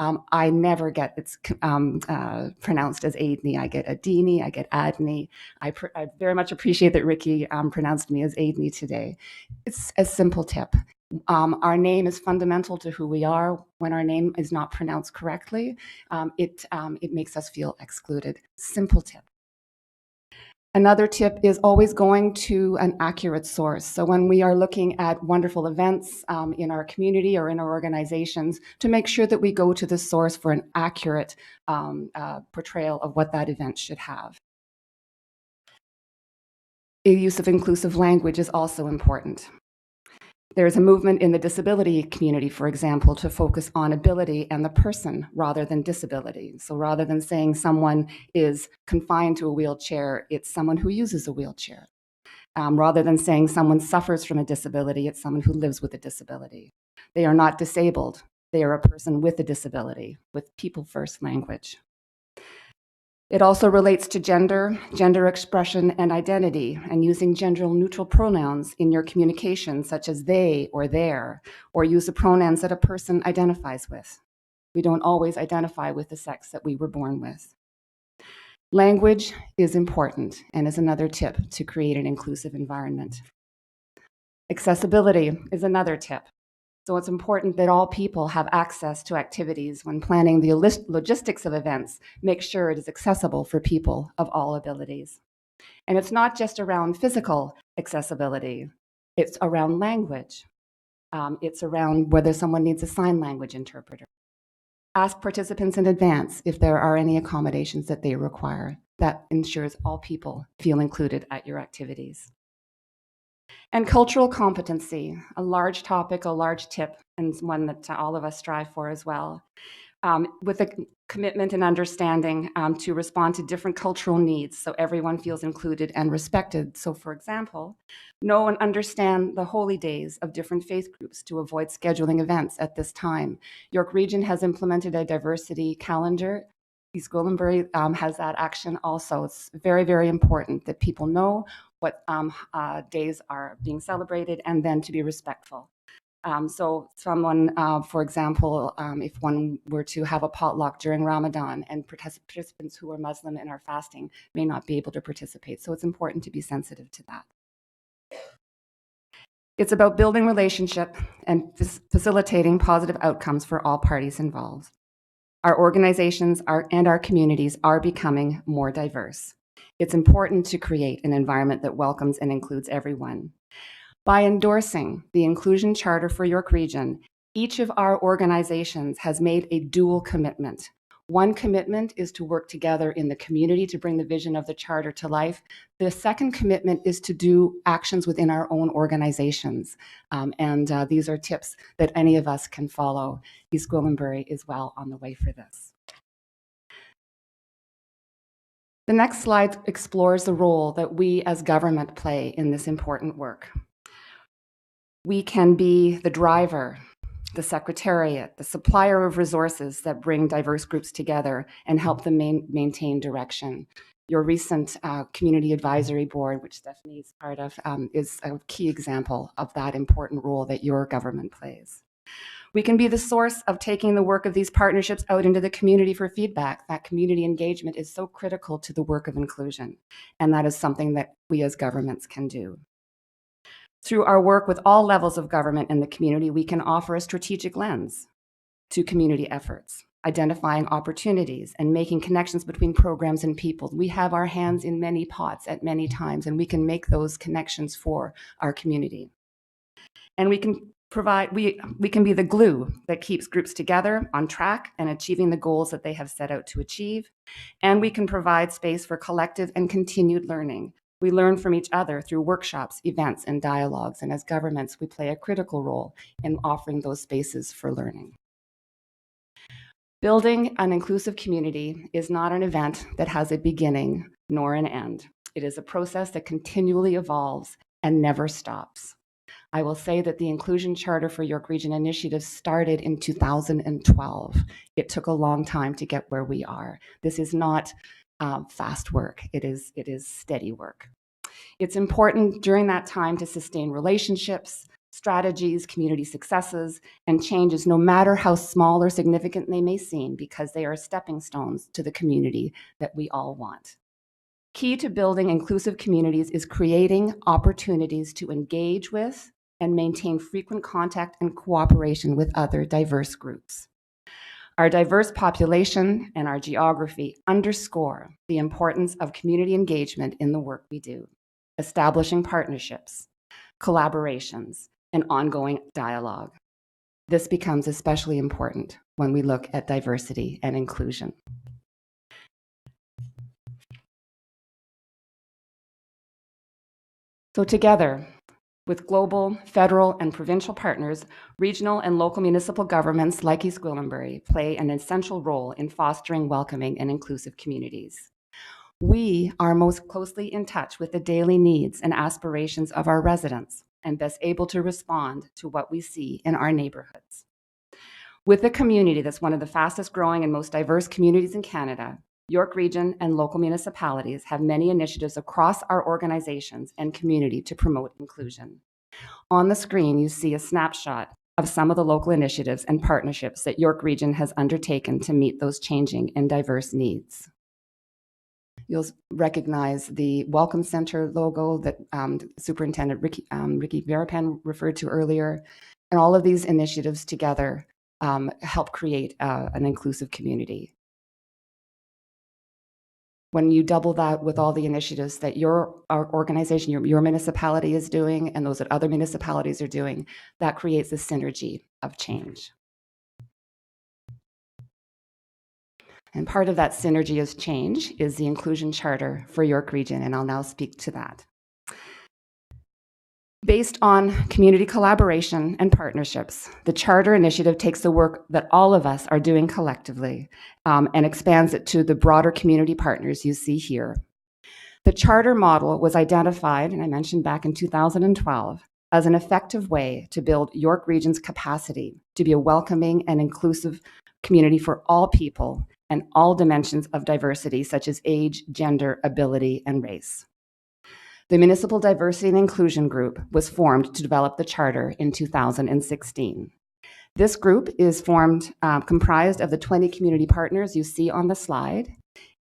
I never get it's pronounced as Adeney. I get Adini, I get Adney. I very much appreciate that Ricky pronounced me as Adeney today. It's a simple tip. Our name is fundamental to who we are. When our name is not pronounced correctly, it makes us feel excluded. Simple tip. Another tip is always going to an accurate source. So when we are looking at wonderful events in our community or in our organizations, to make sure that we go to the source for an accurate portrayal of what that event should have. The use of inclusive language is also important. There's a movement in the disability community, for example, to focus on ability and the person rather than disability. So rather than saying someone is confined to a wheelchair, it's someone who uses a wheelchair. Rather than saying someone suffers from a disability, it's someone who lives with a disability. They are not disabled. They are a person with a disability, with people-first language. It also relates to gender expression, and identity, and using gender-neutral pronouns in your communication, such as they or their, or use the pronouns that a person identifies with. We don't always identify with the sex that we were born with. Language is important and is another tip to create an inclusive environment. Accessibility is another tip. So it's important that all people have access to activities. When planning the logistics of events, make sure it is accessible for people of all abilities. And it's not just around physical accessibility, it's around language. It's around whether someone needs a sign language interpreter. Ask participants in advance if there are any accommodations that they require. That ensures all people feel included at your activities. And cultural competency, a large topic, a large tip, and one that all of us strive for as well. With a commitment and understanding to respond to different cultural needs so everyone feels included and respected. So for example, know and understand the holy days of different faith groups to avoid scheduling events at this time. York Region has implemented a diversity calendar. East Gwillimbury has that action also. It's very, very important that people know what days are being celebrated and then to be respectful. So someone, for example, if one were to have a potluck during Ramadan and participants who are Muslim and are fasting may not be able to participate. So it's important to be sensitive to that. It's about building relationship and facilitating positive outcomes for all parties involved. Our organizations and our communities are becoming more diverse. It's important to create an environment that welcomes and includes everyone. By endorsing the Inclusion Charter for York Region, each of our organizations has made a dual commitment. One commitment is to work together in the community to bring the vision of the Charter to life. The second commitment is to do actions within our own organizations. These are tips that any of us can follow. East Gwillimbury is well on the way for this. The next slide explores the role that we as government play in this important work. We can be the driver, the secretariat, the supplier of resources that bring diverse groups together and help them maintain direction. Your recent Community Advisory Board, which Stephanie is part of, is a key example of that important role that your government plays. We can be the source of taking the work of these partnerships out into the community for feedback. That community engagement is so critical to the work of inclusion, and that is something that we as governments can do. Through our work with all levels of government and the community, we can offer a strategic lens to community efforts, identifying opportunities and making connections between programs and people. We have our hands in many pots at many times, and we can make those connections for our community. And we can provide, we can be the glue that keeps groups together on track and achieving the goals that they have set out to achieve. And we can provide space for collective and continued learning. We learn from each other through workshops, events, and dialogues. And as governments, we play a critical role in offering those spaces for learning. Building an inclusive community is not an event that has a beginning nor an end. It is a process that continually evolves and never stops. I will say that the Inclusion Charter for York Region initiative started in 2012. It took a long time to get where we are. This is not fast work. It is steady work. It's important during that time to sustain relationships, strategies, community successes, and changes, no matter how small or significant they may seem, because they are stepping stones to the community that we all want. Key to building inclusive communities is creating opportunities to engage with and maintain frequent contact and cooperation with other diverse groups. Our diverse population and our geography underscore the importance of community engagement in the work we do, establishing partnerships, collaborations, and ongoing dialogue. This becomes especially important when we look at diversity and inclusion. So together, with global, federal, and provincial partners, regional and local municipal governments like East Gwillimbury play an essential role in fostering welcoming and inclusive communities. We are most closely in touch with the daily needs and aspirations of our residents and best able to respond to what we see in our neighborhoods. With a community that's one of the fastest growing and most diverse communities in Canada, York Region and local municipalities have many initiatives across our organizations and community to promote inclusion. On the screen, you see a snapshot of some of the local initiatives and partnerships that York Region has undertaken to meet those changing and diverse needs. You'll recognize the Welcome Center logo that Superintendent Ricky Verapan referred to earlier, and all of these initiatives together help create an inclusive community. When you double that with all the initiatives that our organization, your municipality is doing, and those that other municipalities are doing, that creates a synergy of change. And part of that synergy of change is the Inclusion Charter for York Region, and I'll now speak to that. Based on community collaboration and partnerships, the Charter Initiative takes the work that all of us are doing collectively and expands it to the broader community partners you see here. The Charter model was identified, and I mentioned back in 2012, as an effective way to build York Region's capacity to be a welcoming and inclusive community for all people and all dimensions of diversity, such as age, gender, ability, and race. The Municipal Diversity and Inclusion Group was formed to develop the Charter in 2016. This group is comprised of the 20 community partners you see on the slide.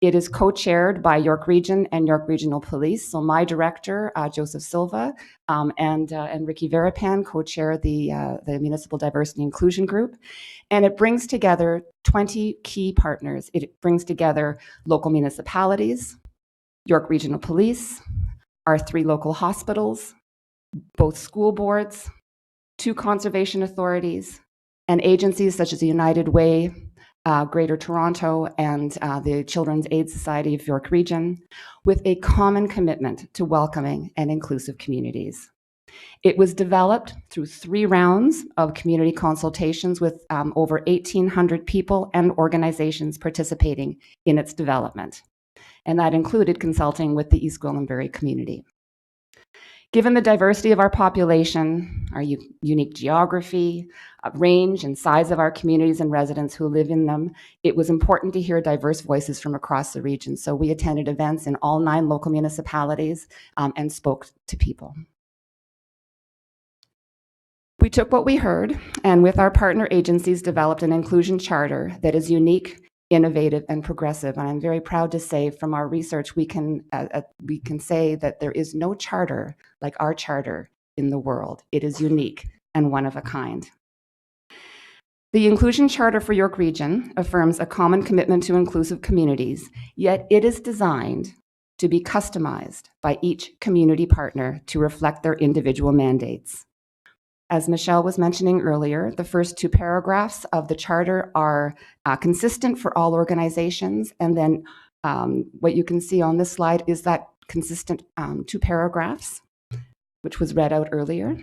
It is co-chaired by York Region and York Regional Police. So my director, Joseph Silva, and Ricky Verapan co-chair the Municipal Diversity and Inclusion Group. And it brings together 20 key partners. It brings together local municipalities, York Regional Police, our 3 local hospitals, both school boards, 2 conservation authorities, and agencies such as the United Way, Greater Toronto, and the Children's Aid Society of York Region, with a common commitment to welcoming and inclusive communities. It was developed through 3 rounds of community consultations with over 1,800 people and organizations participating in its development. And that included consulting with the East Gwillimbury community. Given the diversity of our population, our unique geography, range and size of our communities and residents who live in them, it was important to hear diverse voices from across the region. So we attended events in all 9 local municipalities and spoke to people. We took what we heard and with our partner agencies developed an inclusion charter that is unique, innovative, and progressive. And I'm very proud to say from our research, we can say that there is no charter like our charter in the world. It is unique and one of a kind. The Inclusion Charter for York Region affirms a common commitment to inclusive communities, yet it is designed to be customized by each community partner to reflect their individual mandates. As Michelle was mentioning earlier, the first 2 paragraphs of the Charter are consistent for all organizations, and then what you can see on this slide is that consistent 2 paragraphs, which was read out earlier.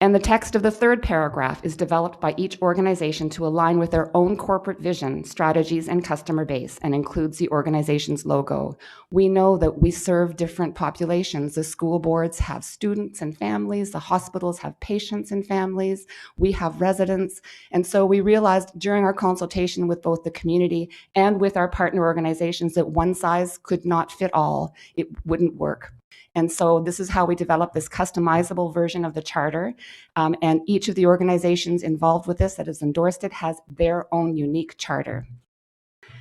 And the text of the 3rd paragraph is developed by each organization to align with their own corporate vision, strategies, and customer base, and includes the organization's logo. We know that we serve different populations. The school boards have students and families, the hospitals have patients and families, we have residents. And so we realized during our consultation with both the community and with our partner organizations that one size could not fit all. It wouldn't work. And so this is how we developed this customizable version of the Charter. And each of the organizations involved with this that has endorsed it has their own unique charter.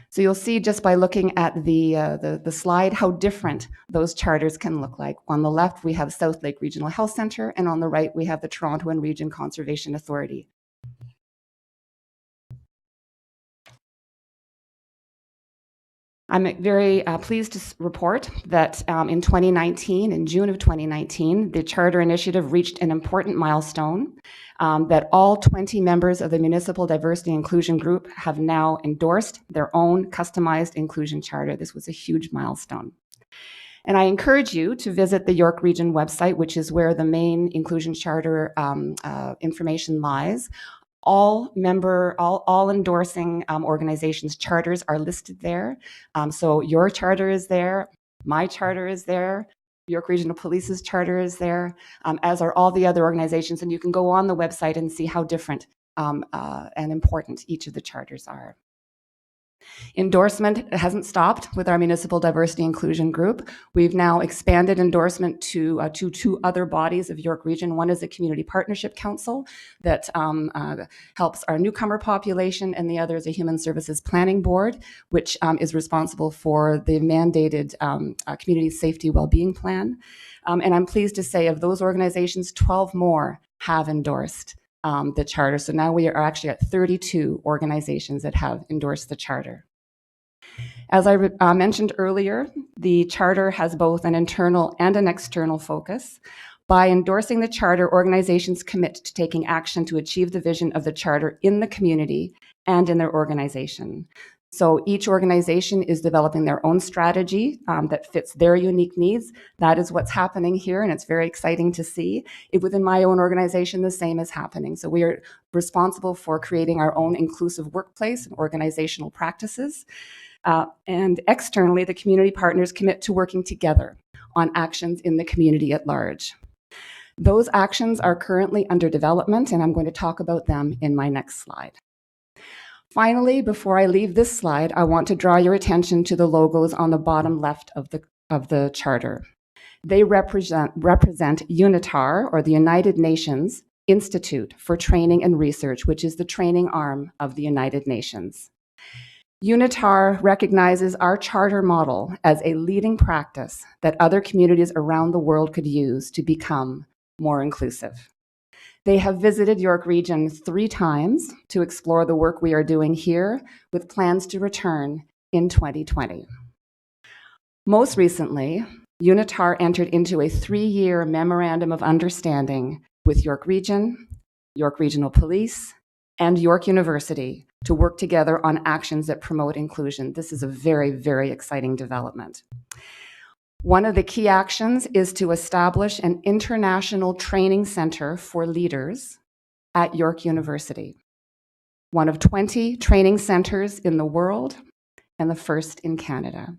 So you'll see just by looking at the slide how different those charters can look like. On the left, we have South Lake Regional Health Centre, and on the right, we have the Toronto and Region Conservation Authority. I'm very pleased to report that in 2019, in June of 2019, the Charter Initiative reached an important milestone that all 20 members of the Municipal Diversity and Inclusion Group have now endorsed their own customized inclusion charter. This was a huge milestone. And I encourage you to visit the York Region website, which is where the main inclusion charter information lies. All endorsing organizations' charters are listed there. So your charter is there, my charter is there, York Regional Police's charter is there, as are all the other organizations. And you can go on the website and see how different and important each of the charters are. Endorsement hasn't stopped with our Municipal Diversity Inclusion Group. We've now expanded endorsement to 2 other bodies of York Region. One is a Community Partnership Council that helps our newcomer population, and the other is a Human Services Planning Board, which is responsible for the mandated Community Safety Wellbeing Plan. And I'm pleased to say of those organizations, 12 more have endorsed the charter. So now we are actually at 32 organizations that have endorsed the charter. As I mentioned earlier, the charter has both an internal and an external focus. By endorsing the charter, organizations commit to taking action to achieve the vision of the charter in the community and in their organization. So each organization is developing their own strategy that fits their unique needs. That is what's happening here, and it's very exciting to see. Within my own organization, the same is happening. So we are responsible for creating our own inclusive workplace and organizational practices. And externally, the community partners commit to working together on actions in the community at large. Those actions are currently under development, and I'm going to talk about them in my next slide. Finally, before I leave this slide, I want to draw your attention to the logos on the bottom left of the charter. They represent UNITAR, or the United Nations Institute for Training and Research, which is the training arm of the United Nations. UNITAR recognizes our charter model as a leading practice that other communities around the world could use to become more inclusive. They have visited York Region 3 times to explore the work we are doing here, with plans to return in 2020. Most recently, UNITAR entered into a 3-year memorandum of understanding with York Region, York Regional Police, and York University to work together on actions that promote inclusion. This is a very, very exciting development. One of the key actions is to establish an international training center for leaders at York University, one of 20 training centers in the world and the first in Canada.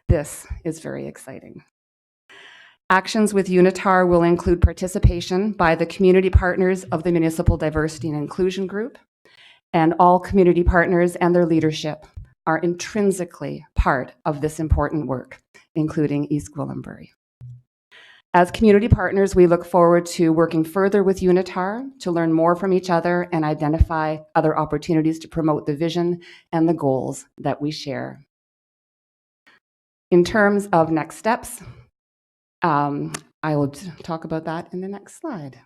This is very exciting. Actions with UNITAR will include participation by the community partners of the Municipal Diversity and Inclusion Group, and all community partners and their leadership are intrinsically part of this important work, including East Gwillimbury. As community partners, we look forward to working further with UNITAR to learn more from each other and identify other opportunities to promote the vision and the goals that we share. In terms of next steps, I will talk about that in the next slide.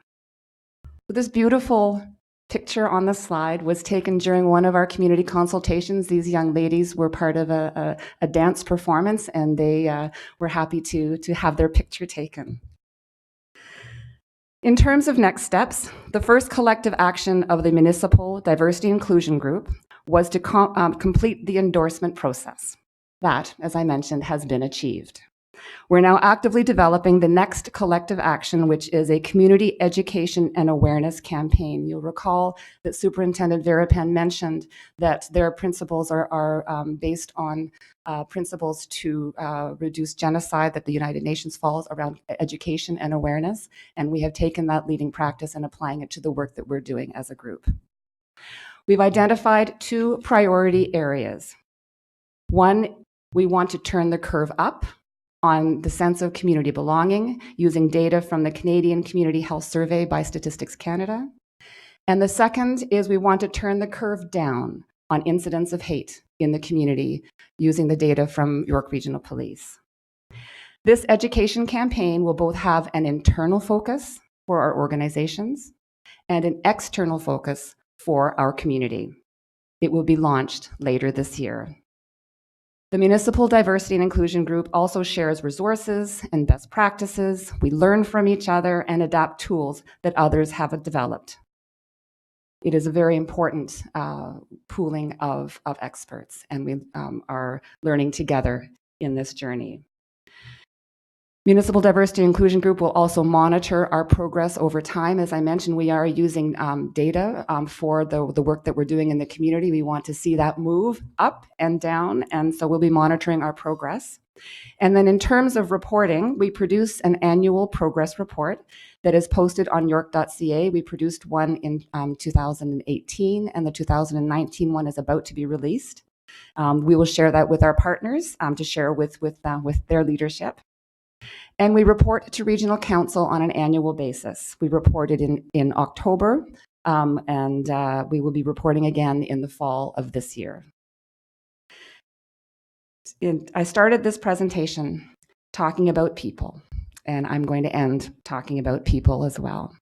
This beautiful picture on the slide was taken during one of our community consultations. These young ladies were part of a dance performance, and they were happy to have their picture taken. In terms of next steps, the first collective action of the Municipal Diversity Inclusion Group was to complete the endorsement process. That, as I mentioned, has been achieved. We're now actively developing the next collective action, which is a community education and awareness campaign. You'll recall that Superintendent Veripen mentioned that their principles are based on principles to reduce genocide that the United Nations follows around education and awareness, and we have taken that leading practice and applying it to the work that we're doing as a group. We've identified 2 priority areas. One, we want to turn the curve up on the sense of community belonging using data from the Canadian Community Health Survey by Statistics Canada. And the second is we want to turn the curve down on incidents of hate in the community using the data from York Regional Police. This education campaign will both have an internal focus for our organizations and an external focus for our community. It will be launched later this year. The Municipal Diversity and Inclusion Group also shares resources and best practices. We learn from each other and adapt tools that others have developed. It is a very important pooling of experts, and we are learning together in this journey. Municipal Diversity and Inclusion Group will also monitor our progress over time. As I mentioned, we are using data for the work that we're doing in the community. We want to see that move up and down, and so we'll be monitoring our progress. And then in terms of reporting, we produce an annual progress report that is posted on york.ca. We produced one in 2018, and the 2019 one is about to be released. We will share that with our partners to share with their leadership. And we report to Regional Council on an annual basis. We reported in October, and we will be reporting again in the fall of this year. I started this presentation talking about people, and I'm going to end talking about people as well.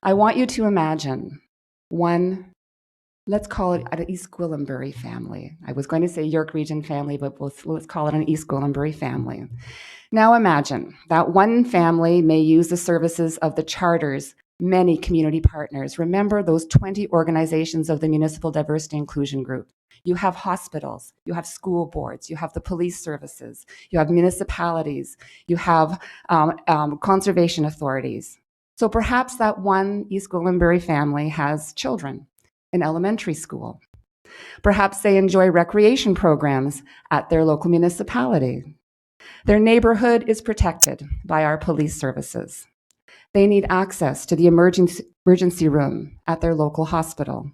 I want you to imagine one, let's call it an East Gwillimbury family. I was going to say York Region family, but let's call it an East Gwillimbury family. Now imagine that one family may use the services of the charter's many community partners. Remember those 20 organizations of the Municipal Diversity Inclusion Group. You have hospitals, you have school boards, you have the police services, you have municipalities, you have conservation authorities. So perhaps that one East Gwillimbury family has children in elementary school. Perhaps they enjoy recreation programs at their local municipality. Their neighborhood is protected by our police services. They need access to the emergency room at their local hospital.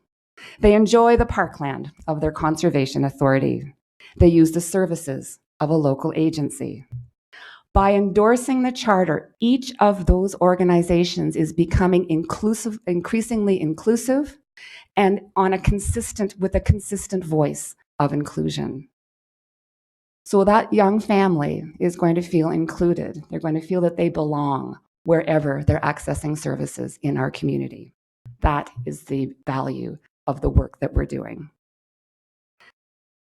They enjoy the parkland of their conservation authority. They use the services of a local agency. By endorsing the charter, each of those organizations is becoming increasingly inclusive and with a consistent voice of inclusion. So that young family is going to feel included. They're going to feel that they belong wherever they're accessing services in our community. That is the value of the work that we're doing.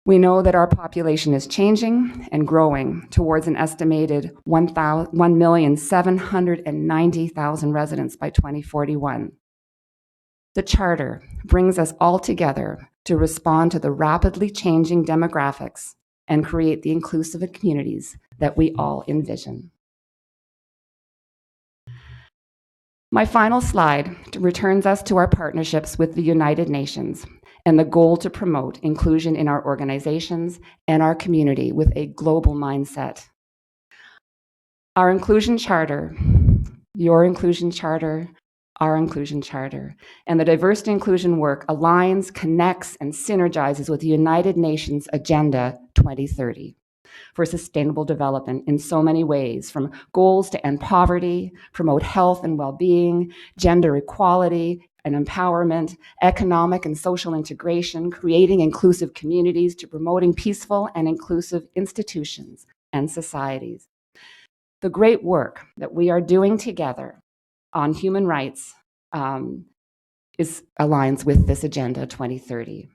We know that our population is changing and growing towards an estimated 1,790,000 residents by 2041. The Charter brings us all together to respond to the rapidly changing demographics and create the inclusive communities that we all envision. My final slide returns us to our partnerships with the United Nations and the goal to promote inclusion in our organizations and our community with a global mindset. Our inclusion charter, your inclusion charter, our inclusion charter, and the diversity inclusion work aligns, connects, and synergizes with the United Nations Agenda 2030 for sustainable development in so many ways, from goals to end poverty, promote health and well-being, gender equality and empowerment, economic and social integration, creating inclusive communities, to promoting peaceful and inclusive institutions and societies. The great work that we are doing together on human rights aligns with this Agenda 2030.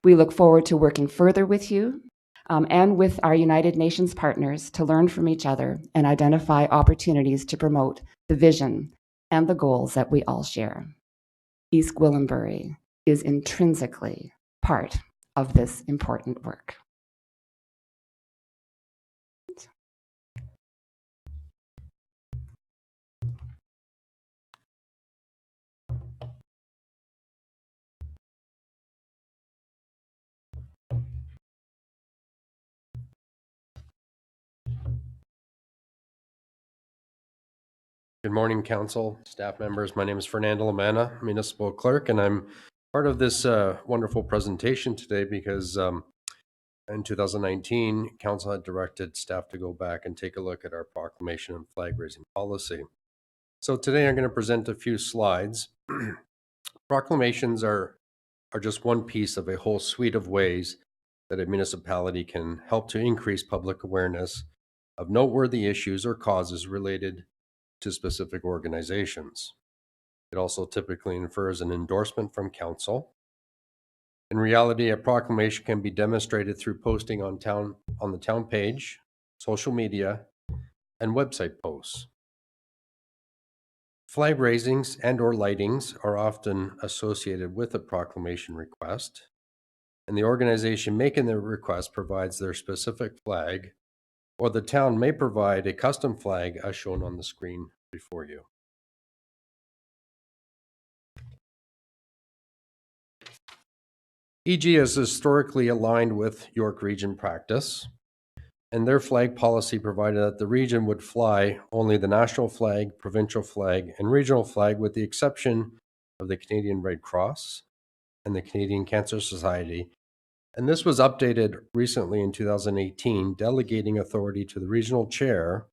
We look forward to working further with you and with our United Nations partners to learn from each other and identify opportunities to promote the vision and the goals that we all share. East Gwillimbury is intrinsically part of this important work. Good morning, Council, staff members. My name is Fernando Lamana, Municipal Clerk, and I'm part of this wonderful presentation today because in 2019, Council had directed staff to go back and take a look at our proclamation and flag raising policy. So today I'm going to present a few slides. Proclamations are just one piece of a whole suite of ways that a municipality can help to increase public awareness of noteworthy issues or causes related to specific organizations. It also typically infers an endorsement from council. In reality, a proclamation can be demonstrated through posting on the town page, social media, and website posts. Flag raisings and/or lightings are often associated with a proclamation request, and the organization making the request provides their specific flag, or the town may provide a custom flag as shown on the screen before you. EG is historically aligned with York Region practice, and their flag policy provided that the region would fly only the national flag, provincial flag, and regional flag, with the exception of the Canadian Red Cross and the Canadian Cancer Society. And this was updated recently in 2018, delegating authority to the regional chair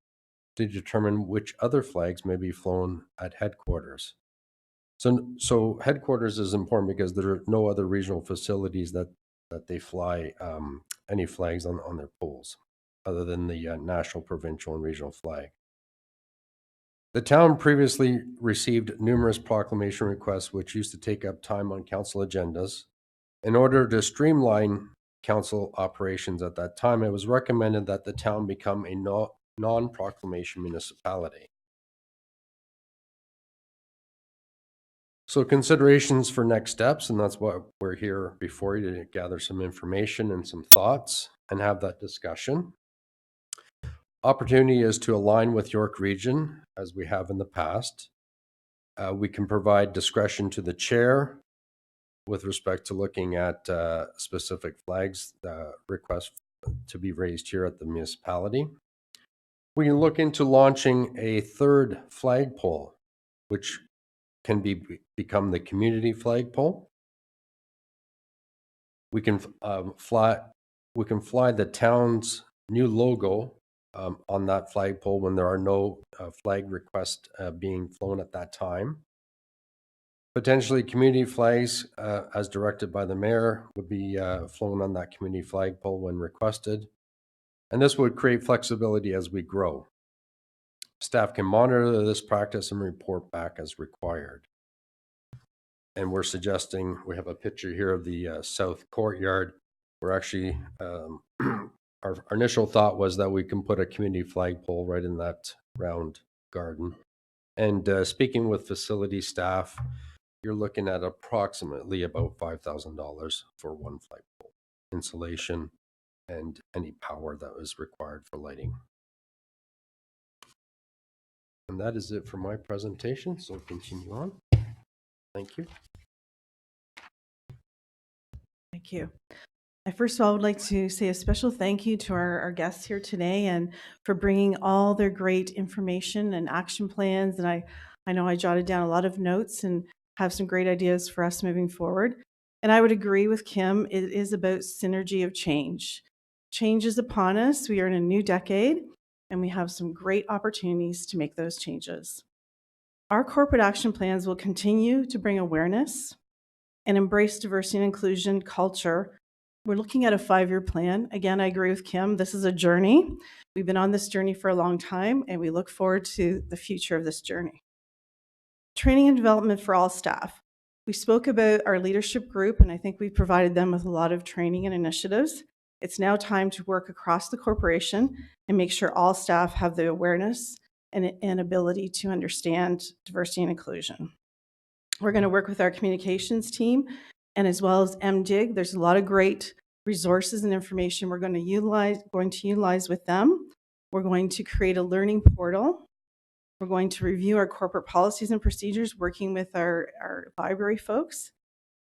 to determine which other flags may be flown at headquarters. So headquarters is important because there are no other regional facilities that they fly any flags on their poles other than the national, provincial, and regional flag. The town previously received numerous proclamation requests which used to take up time on council agendas. In order to streamline council operations at that time, it was recommended that the town become a non-proclamation municipality. So considerations for next steps, and that's what we're here before you to gather some information and some thoughts and have that discussion. Opportunity is to align with York Region as we have in the past. We can provide discretion to the chair with respect to looking at specific flags requests to be raised here at the municipality. We can look into launching a third flagpole, which can become the community flagpole. We can fly the town's new logo on that flagpole when there are no flag requests being flown at that time. Potentially community flags, as directed by the mayor, would be flown on that community flagpole when requested. And this would create flexibility as we grow. Staff can monitor this practice and report back as required. And we're suggesting, we have a picture here of the south courtyard. We're actually, our initial thought was that we can put a community flagpole right in that round garden. And speaking with facility staff, you're looking at approximately about $5,000 for one flagpole, insulation, and any power that was required for lighting. And that is it for my presentation, so continue on. Thank you. Thank you. I first of all would like to say a special thank you to our guests here today and for bringing all their great information and action plans. And I know I jotted down a lot of notes and have some great ideas for us moving forward. And I would agree with Kim, it is about synergy of change. Change is upon us. We are in a new decade and we have some great opportunities to make those changes. Our corporate action plans will continue to bring awareness and embrace diversity and inclusion culture. We're looking at a 5-year plan. Again, I agree with Kim. This is a journey. We've been on this journey for a long time, and we look forward to the future of this journey. Training and development for all staff. We spoke about our leadership group, and I think we provided them with a lot of training and initiatives. It's now time to work across the corporation and make sure all staff have the awareness and ability to understand diversity and inclusion. We're going to work with our communications team and as well as MDIG. There's a lot of great resources and information we're going to utilize with them. We're going to create a learning portal. We're going to review our corporate policies and procedures, working with our library folks.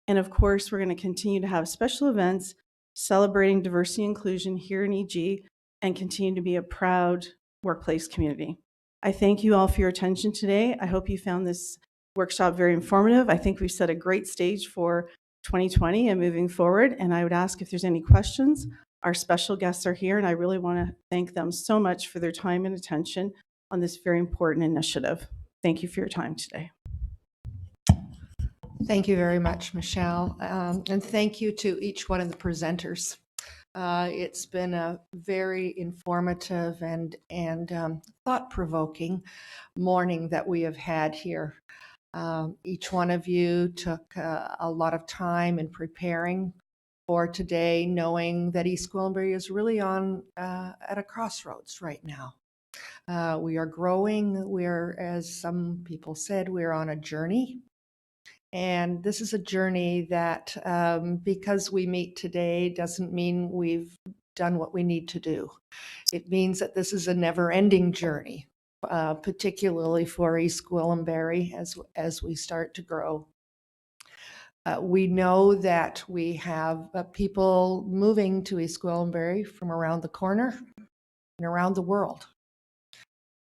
And of course, we're going to continue to have special events celebrating diversity and inclusion here in EG and continue to be a proud workplace community. I thank you all for your attention today. I hope you found this workshop very informative. I think we've set a great stage for 2020 and moving forward. And I would ask if there's any questions. Our special guests are here, and I really want to thank them so much for their time and attention on this very important initiative. Thank you for your time today. Thank you very much, Michelle. And thank you to each one of the presenters. It's been a very informative and thought-provoking morning that we have had here. Each one of you took a lot of time in preparing for today, knowing that East Gwillimbury is really on at a crossroads right now. We are growing. We're, as some people said, we're on a journey. And this is a journey that because we meet today doesn't mean we've done what we need to do. It means that this is a never-ending journey, particularly for East Gwillimbury as we start to grow. We know that we have people moving to East Gwillimbury from around the corner and around the world.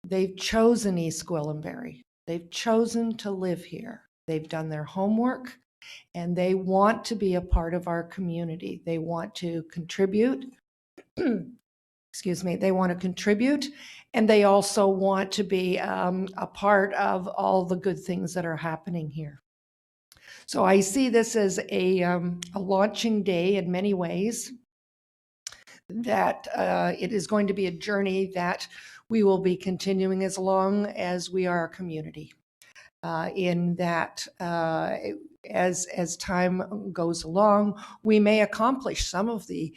They've chosen East Gwillimbury. They've chosen to live here. They've done their homework, and they want to be a part of our community. They want to contribute. Excuse me. They want to contribute, and they also want to be a part of all the good things that are happening here. So I see this as a launching day in many ways, that it is going to be a journey that we will be continuing as long as we are a community. In that, as time goes along, we may accomplish some of the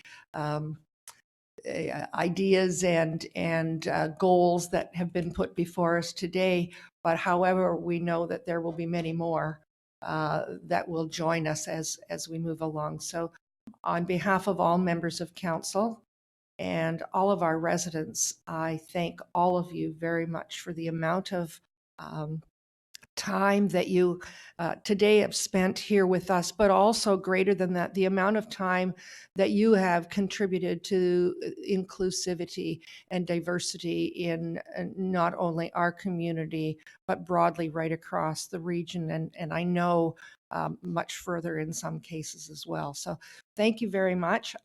ideas and goals that have been put before us today. But however, we know that there will be many more that will join us as we move along. So on behalf of all members of council and all of our residents, I thank all of you very much for the amount of time that you today have spent here with us, but also greater than that, the amount of time that you have contributed to inclusivity and diversity in not only our community, but broadly right across the region. And I know much further in some cases as well. So thank you very much.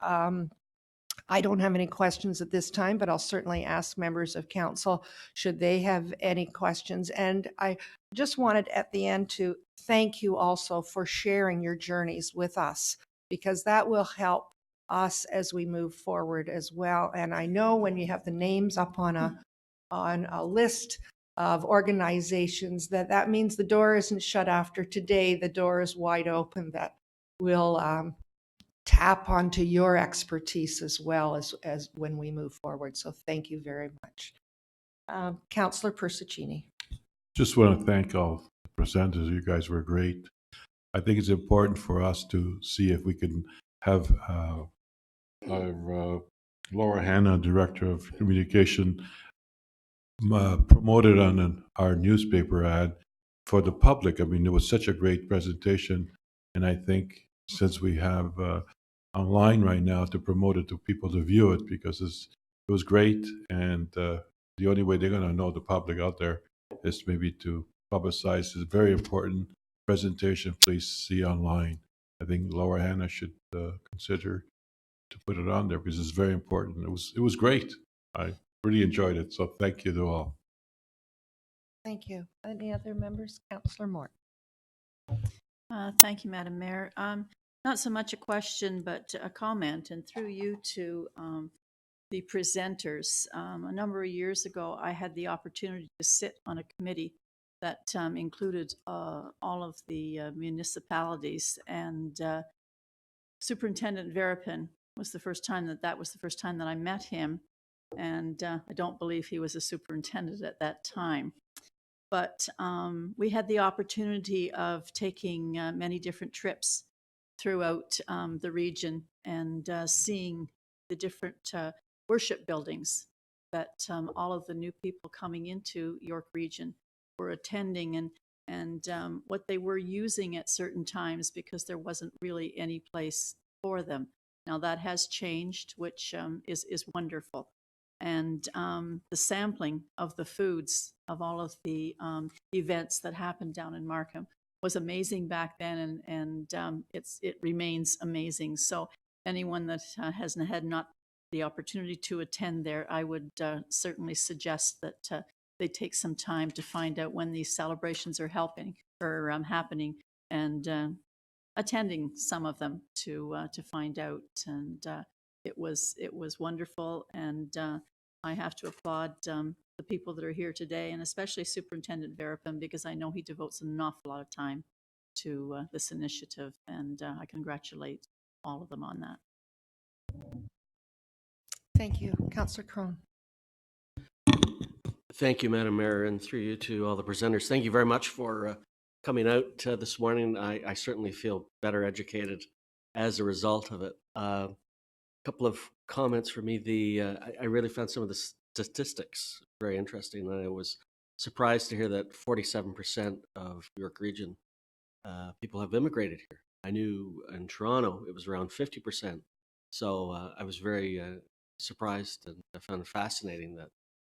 I don't have any questions at this time, but I'll certainly ask members of council should they have any questions. And I just wanted at the end to thank you also for sharing your journeys with us, because that will help us as we move forward as well. And I know when you have the names up on a list of organizations, that means the door isn't shut after today. The door is wide open, that will tap onto your expertise as well as when we move forward. So thank you very much. Councillor Persichini. Just want to thank all the presenters. You guys were great. I think it's important for us to see if we can have our Lara Hanna, Director of Communication, promoted on our newspaper ad for the public. I mean, it was such a great presentation, and I think since we have online right now to promote it to people to view it, because it was great, and the only way they're going to know, the public out there, is maybe to publicize this very important presentation. Please see online. I think Lara Hanna should consider to put it on there because it's very important. It was great. I really enjoyed it. So thank you to all. Thank you. Any other members? Councillor Moore. Thank you, Madam Mayor. Not so much a question, but a comment, and through you to the presenters. A number of years ago, I had the opportunity to sit on a committee that included all of the municipalities, and Superintendent Verapin was the first time that I met him, and I don't believe he was a superintendent at that time. But we had the opportunity of taking many different trips throughout the region and seeing the different worship buildings that all of the new people coming into York Region were attending, and what they were using at certain times, because there wasn't really any place for them. Now that has changed, which is wonderful. And the sampling of the foods of all of the events that happened down in Markham was amazing back then, and it remains amazing. So anyone that hasn't had not the opportunity to attend there, I would certainly suggest that they take some time to find out when these celebrations are happening, and attending some of them to find out. And it was wonderful, and I have to applaud the people that are here today, and especially Superintendent Verapin, because I know he devotes an awful lot of time to this initiative, and I congratulate all of them on that. Thank you. Councillor Crone. Thank you, Madam Mayor, and through you to all the presenters. Thank you very much for coming out this morning. I certainly feel better educated as a result of it. A couple of comments for me. I really found some of the statistics very interesting. I was surprised to hear that 47% of York Region people have immigrated here. I knew in Toronto it was around 50%. So I was very surprised, and I found it fascinating that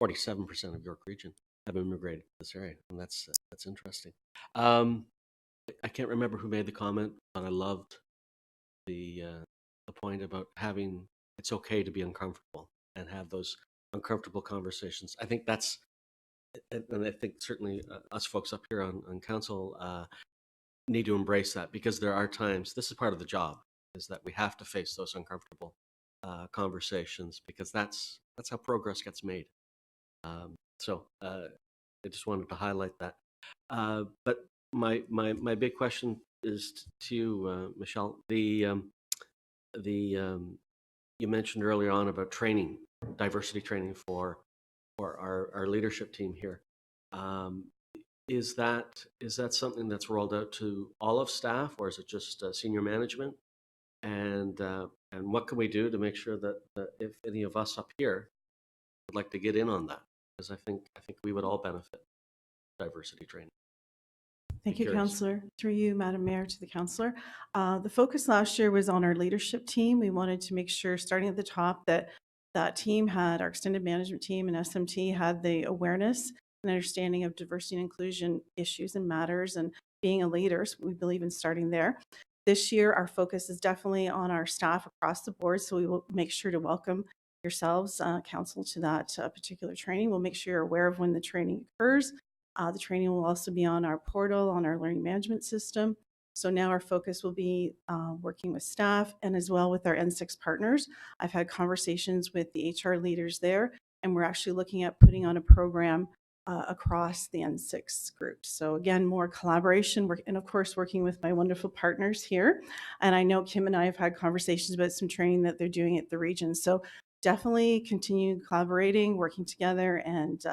47% of York Region have immigrated to this area, and that's interesting. I can't remember who made the comment, but I loved the point about having it's okay to be uncomfortable and have those uncomfortable conversations. I think that's, and I think certainly us folks up here on council need to embrace that, because there are times, this is part of the job, is that we have to face those uncomfortable conversations, because that's how progress gets made. I just wanted to highlight that. But my big question is to you, Michelle. You mentioned earlier on about training, diversity training for our leadership team here. Is that something that's rolled out to all of staff, or is it just senior management? And what can we do to make sure that if any of us up here would like to get in on that? Because I think we would all benefit diversity training. Thank you, Curious. Councillor. Through you, Madam Mayor, to the Councillor. The focus last year was on our leadership team. We wanted to make sure, starting at the top, that that team had, our extended management team and SMT had the awareness and understanding of diversity and inclusion issues and matters and being a leader. So we believe in starting there. This year, our focus is definitely on our staff across the board. So we will make sure to welcome yourselves, Council, to that particular training. We'll make sure you're aware of when the training occurs. The training will also be on our portal, on our learning management system. So now our focus will be working with staff and as well with our N6 partners. I've had conversations with the HR leaders there, and we're actually looking at putting on a program across the N6 group. So again, more collaboration, and of course working with my wonderful partners here. And I know Kim and I have had conversations about some training that they're doing at the region. So definitely continue collaborating, working together, and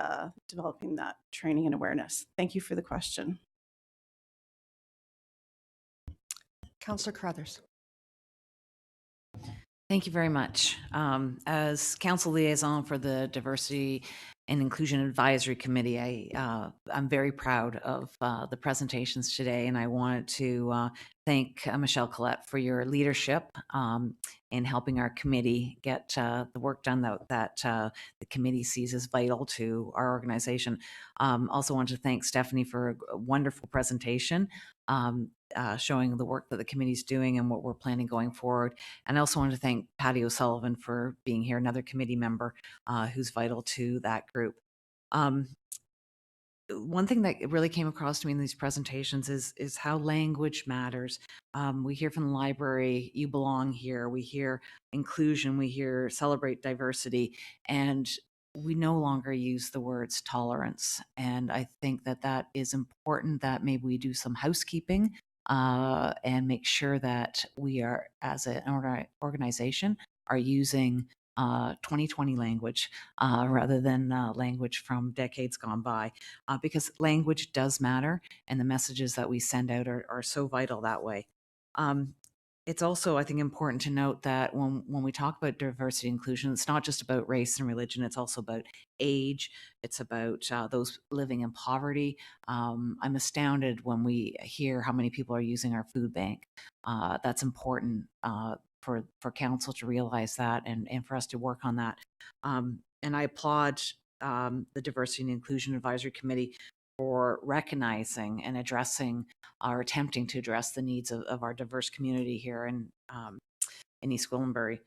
developing that training and awareness. Thank you for the question. Councillor Carruthers. Thank you very much. As Council Liaison for the Diversity and Inclusion Advisory Committee, I'm very proud of the presentations today, and I wanted to thank Michelle Collette for your leadership in helping our committee get the work done that the committee sees as vital to our organization. Also wanted to thank Stephanie for a wonderful presentation. Showing the work that the committee is doing and what we're planning going forward. And I also wanted to thank Patty O'Sullivan for being here, another committee member who's vital to that group. One thing that really came across to me in these presentations is how language matters. We hear from the library, you belong here. We hear inclusion, we hear celebrate diversity, and we no longer use the words tolerance. And I think that that is important, that maybe we do some housekeeping and make sure that we are, as an organization, are using 2020 language rather than language from decades gone by, because language does matter, and the messages that we send out are so vital that way. It's also, I think, important to note that when we talk about diversity and inclusion, it's not just about race and religion, it's also about age, it's about those living in poverty. I'm astounded when we hear how many people are using our food bank. That's important for council to realize that and for us to work on that. And I applaud the Diversity and Inclusion Advisory Committee for recognizing and addressing or attempting to address the needs of our diverse community here in East Gwillimbury.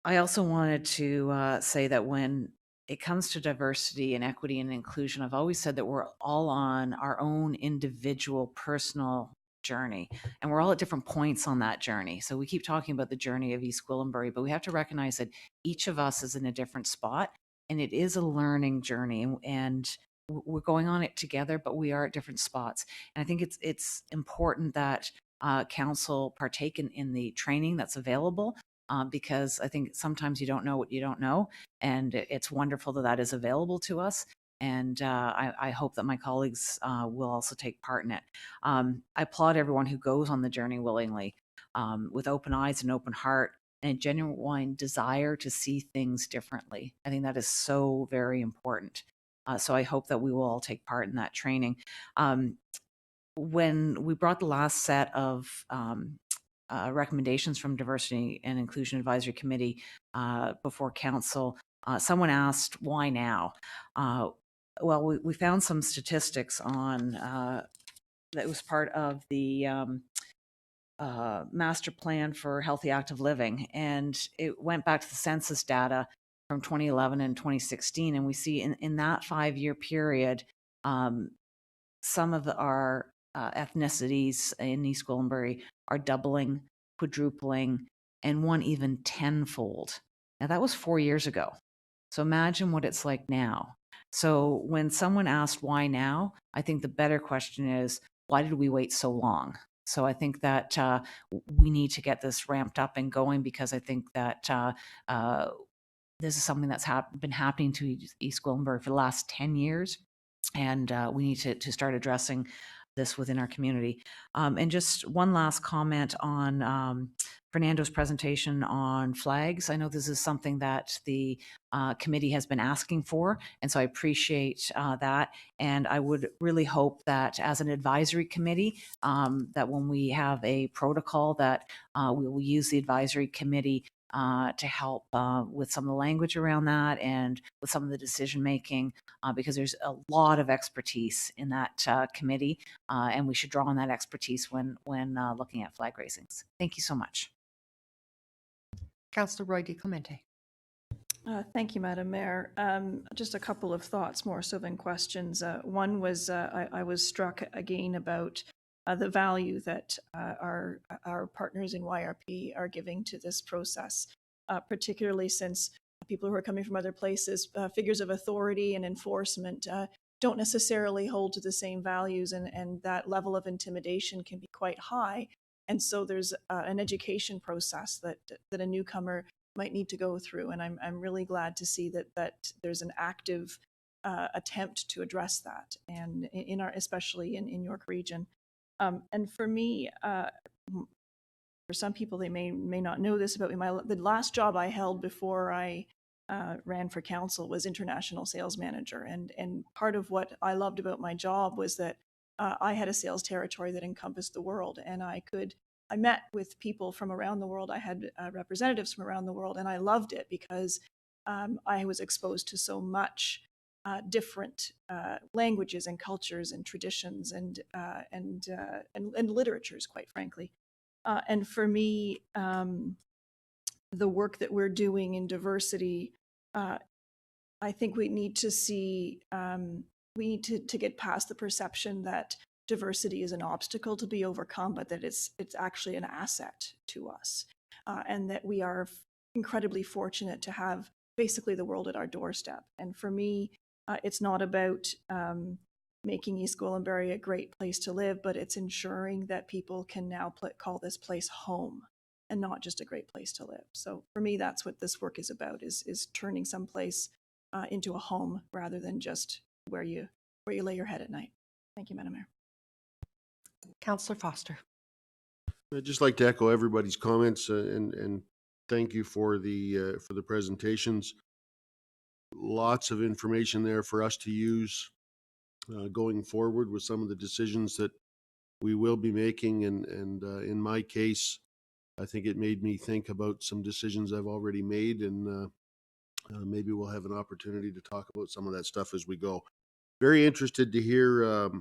I also wanted to say that when it comes to diversity and equity and inclusion, I've always said that we're all on our own individual personal journey, and we're all at different points on that journey. So we keep talking about the journey of East Gwillimbury, but we have to recognize that each of us is in a different spot, and it is a learning journey, and we're going on it together, but we are at different spots. And I think it's important that council partake in the training that's available, because I think sometimes you don't know what you don't know, and it's wonderful that that is available to us. And I hope that my colleagues will also take part in it. I applaud everyone who goes on the journey willingly, with open eyes and open heart, and a genuine desire to see things differently. I think that is so very important. So I hope that we will all take part in that training. When we brought the last set of recommendations from Diversity and Inclusion Advisory Committee before council, someone asked, why now? Well, we found some statistics on that was part of the master plan for healthy active living, and it went back to the census data from 2011 and 2016, and we see in that 5-year period, some of our ethnicities in East Gwillimbury are doubling, quadrupling, and one even tenfold. Now that was 4 years ago. So imagine what it's like now. So when someone asked why now, I think the better question is, why did we wait so long? So I think that we need to get this ramped up and going, because I think that this is something that's been happening to East Gwillimbury for the last 10 years. And we need to start addressing this within our community. And just one last comment on Fernando's presentation on flags. I know this is something that the committee has been asking for, and so I appreciate that. And I would really hope that as an advisory committee, that when we have a protocol, that we will use the advisory committee to help with some of the language around that and with some of the decision making, because there's a lot of expertise in that committee, and we should draw on that expertise when looking at flag raisings. Thank you so much. Councillor Roy DeClemente. Thank you, Madam Mayor. Just a couple of thoughts more so than questions. One was I was struck again about the value that our partners in YRP are giving to this process, particularly since people who are coming from other places, figures of authority and enforcement don't necessarily hold to the same values, and that level of intimidation can be quite high. And so there's an education process that a newcomer might need to go through, and I'm really glad to see that there's an active attempt to address that, and in our, especially in York Region. And for me, for some people, they may not know this about me. The last job I held before I ran for council was international sales manager, and part of what I loved about my job was that I had a sales territory that encompassed the world, and I met with people from around the world. I had representatives from around the world, and I loved it because I was exposed to so much different languages and cultures and traditions and literatures, quite frankly. And for me, the work that we're doing in diversity, I think we need to see, we need to get past the perception that diversity is an obstacle to be overcome, but that it's actually an asset to us, and that we are incredibly fortunate to have basically the world at our doorstep. And for me, it's not about making East Gwillimbury a great place to live, but it's ensuring that people can now call this place home and not just a great place to live. So for me, that's what this work is about, is turning some place into a home rather than just where you lay your head at night. Thank you, Madam Mayor. Councillor Foster. I'd just like to echo everybody's comments and thank you for the presentations. Lots of information there for us to use going forward with some of the decisions that we will be making. And in my case, I think it made me think about some decisions I've already made, and maybe we'll have an opportunity to talk about some of that stuff as we go. Very interested to hear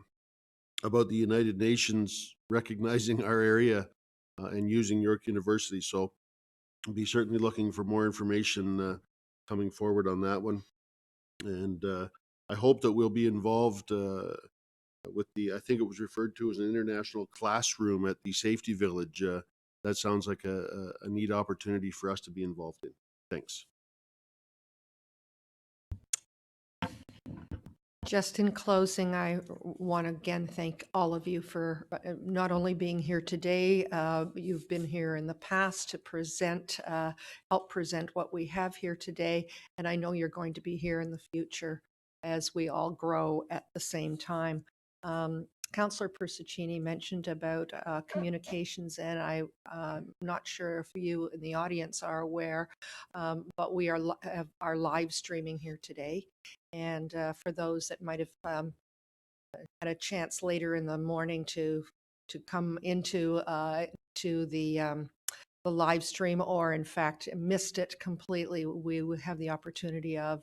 about the United Nations recognizing our area and using York University. So I'll be certainly looking for more information coming forward on that one. And I hope that we'll be involved with I think it was referred to as an international classroom at the Safety Village. That sounds like a neat opportunity for us to be involved in. Thanks. Just in closing, I want to again thank all of you for not only being here today, you've been here in the past to present, help present what we have here today, and I know you're going to be here in the future as we all grow at the same time. Councillor Persichini mentioned about communications, and I'm not sure if you in the audience are aware, but we are live streaming here today. And for those that might have had a chance later in the morning to come into to the live stream, or in fact missed it completely, we would have the opportunity of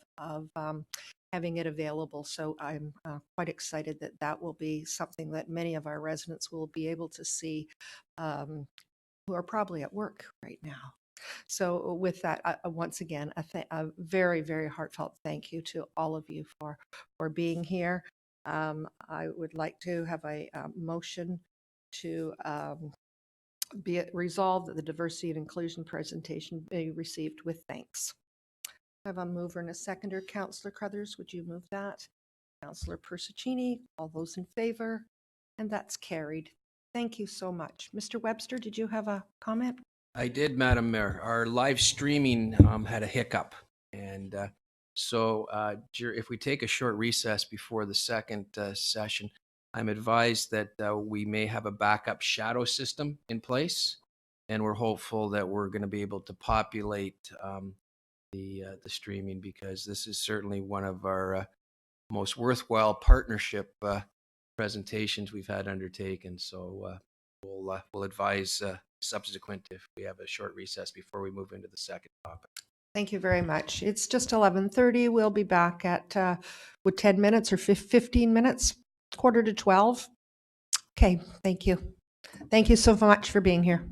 having it available. So I'm quite excited that that will be something that many of our residents will be able to see, who are probably at work right now. So with that, once again, a very, very heartfelt thank you to all of you for being here. I would like to have a motion to be it resolved that the diversity and inclusion presentation be received with thanks. I have a mover and a seconder. Councillor Crothers, would you move that? Councillor Persichini, all those in favor? And that's carried. Thank you so much. Mr. Webster, did you have a comment? I did, Madam Mayor. Our live streaming had a hiccup. And if we take a short recess before the second session, I'm advised that we may have a backup shadow system in place. And we're hopeful that we're going to be able to populate the streaming, because this is certainly one of our most worthwhile partnership presentations we've had undertaken. So we'll advise subsequent if we have a short recess before we move into the second topic. Thank you very much. It's just 11:30. We'll be back at with 10 minutes or 15 minutes, 11:45. Okay, thank you. Thank you so much for being here.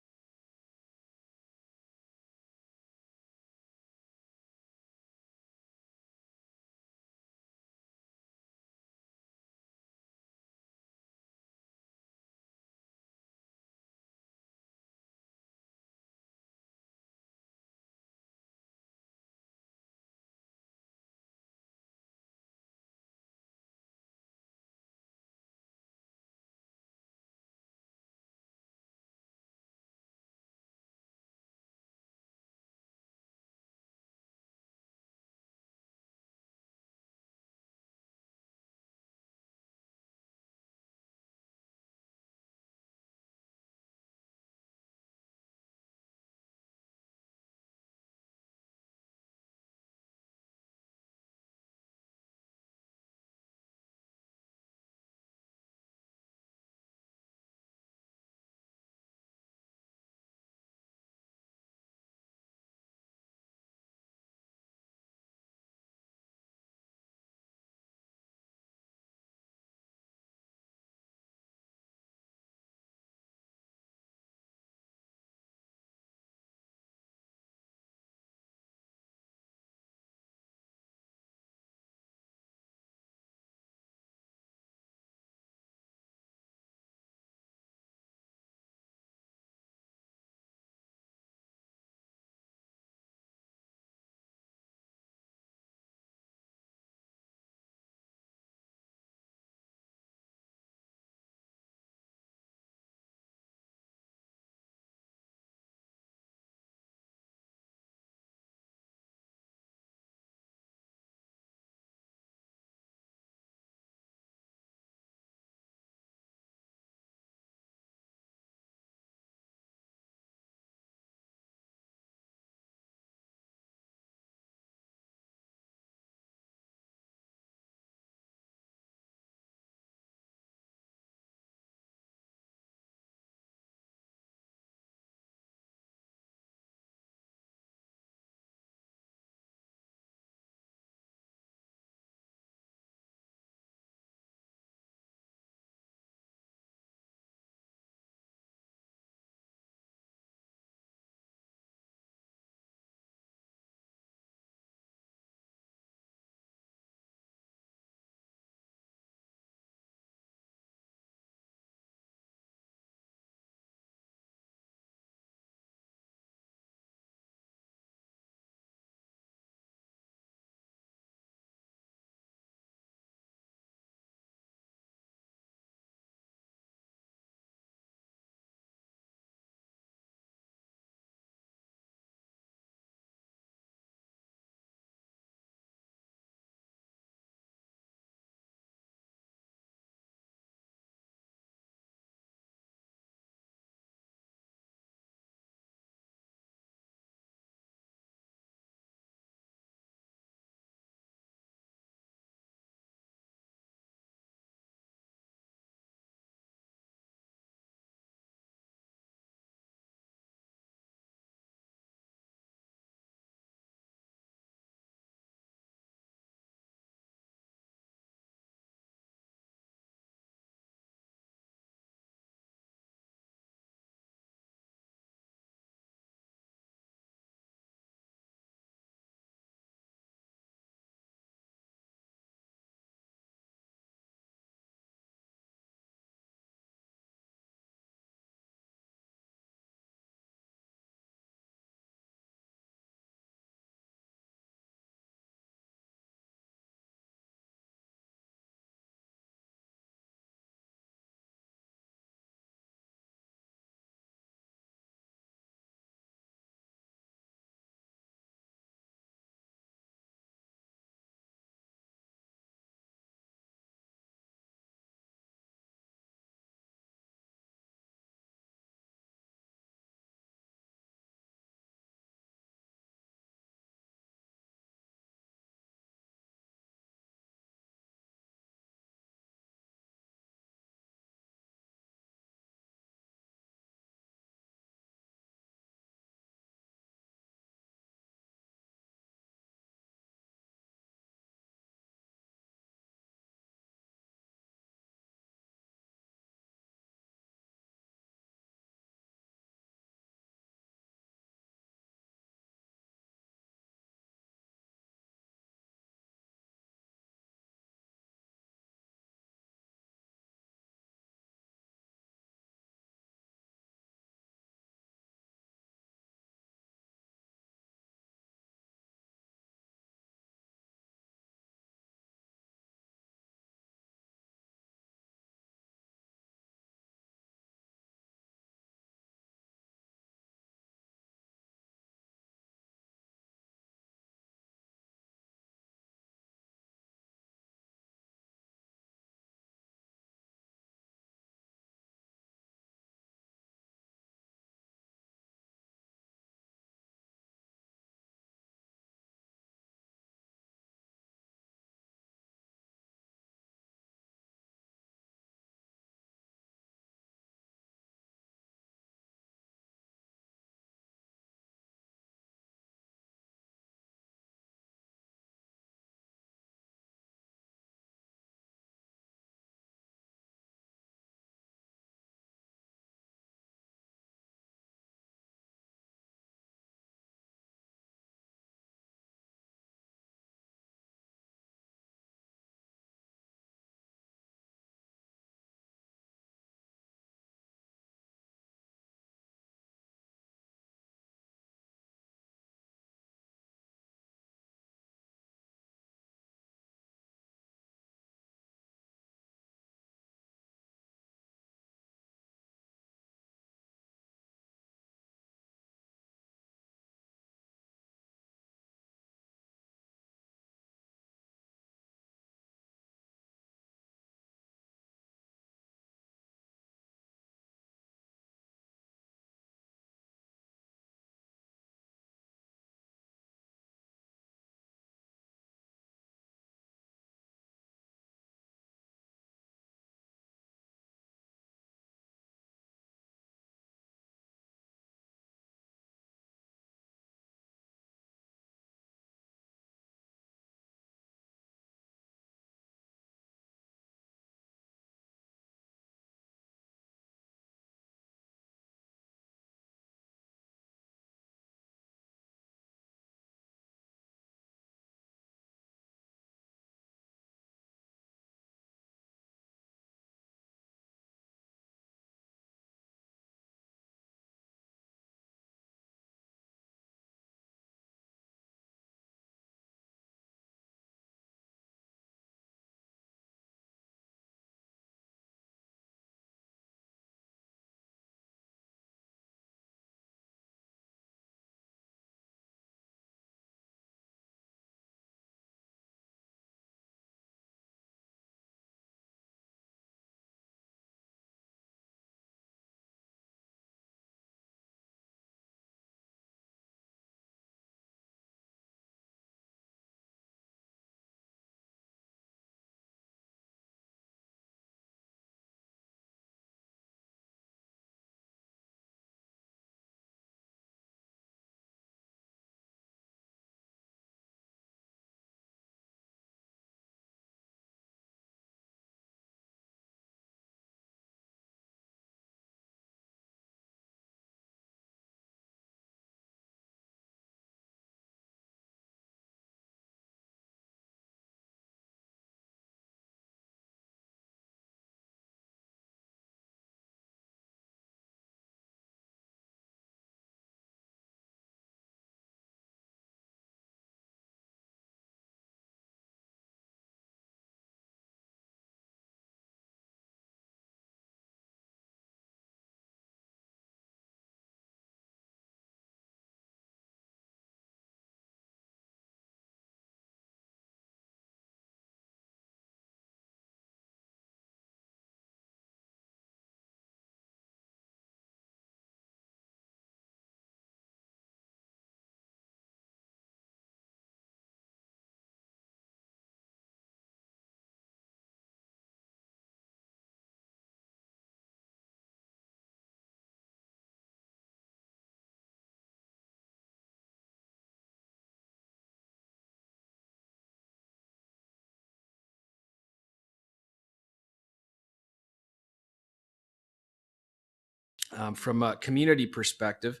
From a community perspective,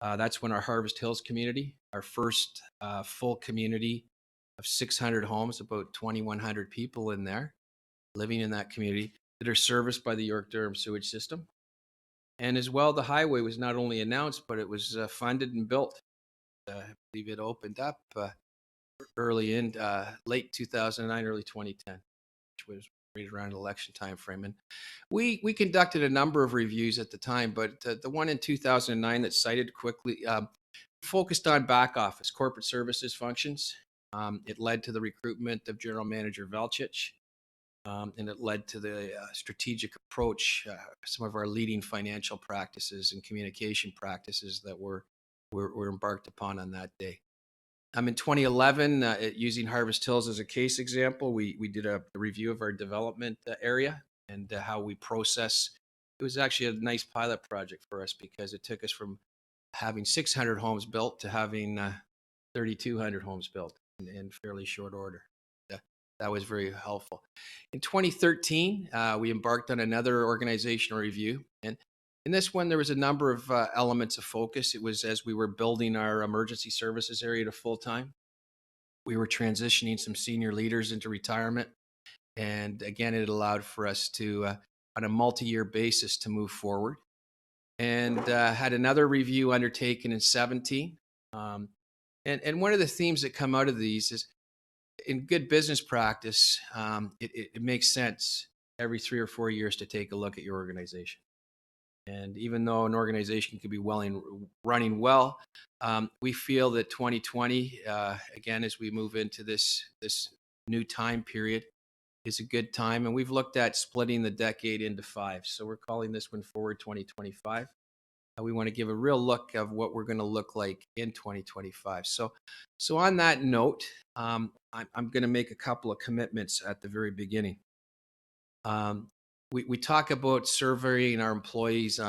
that's when our Harvest Hills community, our first full community of 600 homes, about 2,100 people in there living in that community that are serviced by the York-Durham sewage system. And as well, the highway was not only announced, but it was funded and built. I believe it opened up early in late 2009, early 2010, which was right around election time frame. And we conducted a number of reviews at the time, but the one in 2009 that cited quickly focused on back office corporate services functions. It led to the recruitment of General Manager Velchich, and it led to the strategic approach, some of our leading financial practices and communication practices that were embarked upon on that day. In 2011, using Harvest Hills as a case example, we did a review of our development area and how we process. It was actually a nice pilot project for us because it took us from having 600 homes built to having 3,200 homes built in fairly short order. That was very helpful. In 2013, we embarked on another organizational review. And in this one, there was a number of elements of focus. It was as we were building our emergency services area to full-time. We were transitioning some senior leaders into retirement. And again, it allowed for us to, on a multi-year basis, to move forward. And had another review undertaken in 17. And one of the themes that come out of these is, in good business practice, it makes sense every 3 or 4 years to take a look at your organization. And even though an organization could be running well, we feel that 2020, again, as we move into this new time period, is a good time. And we've looked at splitting the decade into 5. So we're calling this one Forward 2025. We want to give a real look of what we're going to look like in 2025. So on that note, I'm going to make a couple of commitments at the very beginning. We talk about surveying our employees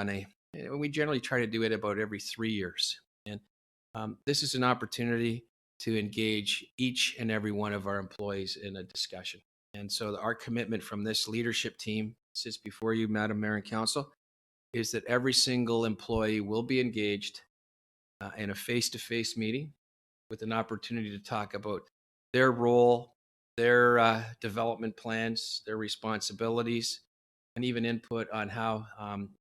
we generally try to do it about every 3 years. And this is an opportunity to engage each and every one of our employees in a discussion. And so our commitment from this leadership team sits before you, Madam Mayor and Council, is that every single employee will be engaged in a face-to-face meeting with an opportunity to talk about their role, their development plans, their responsibilities, and even input on how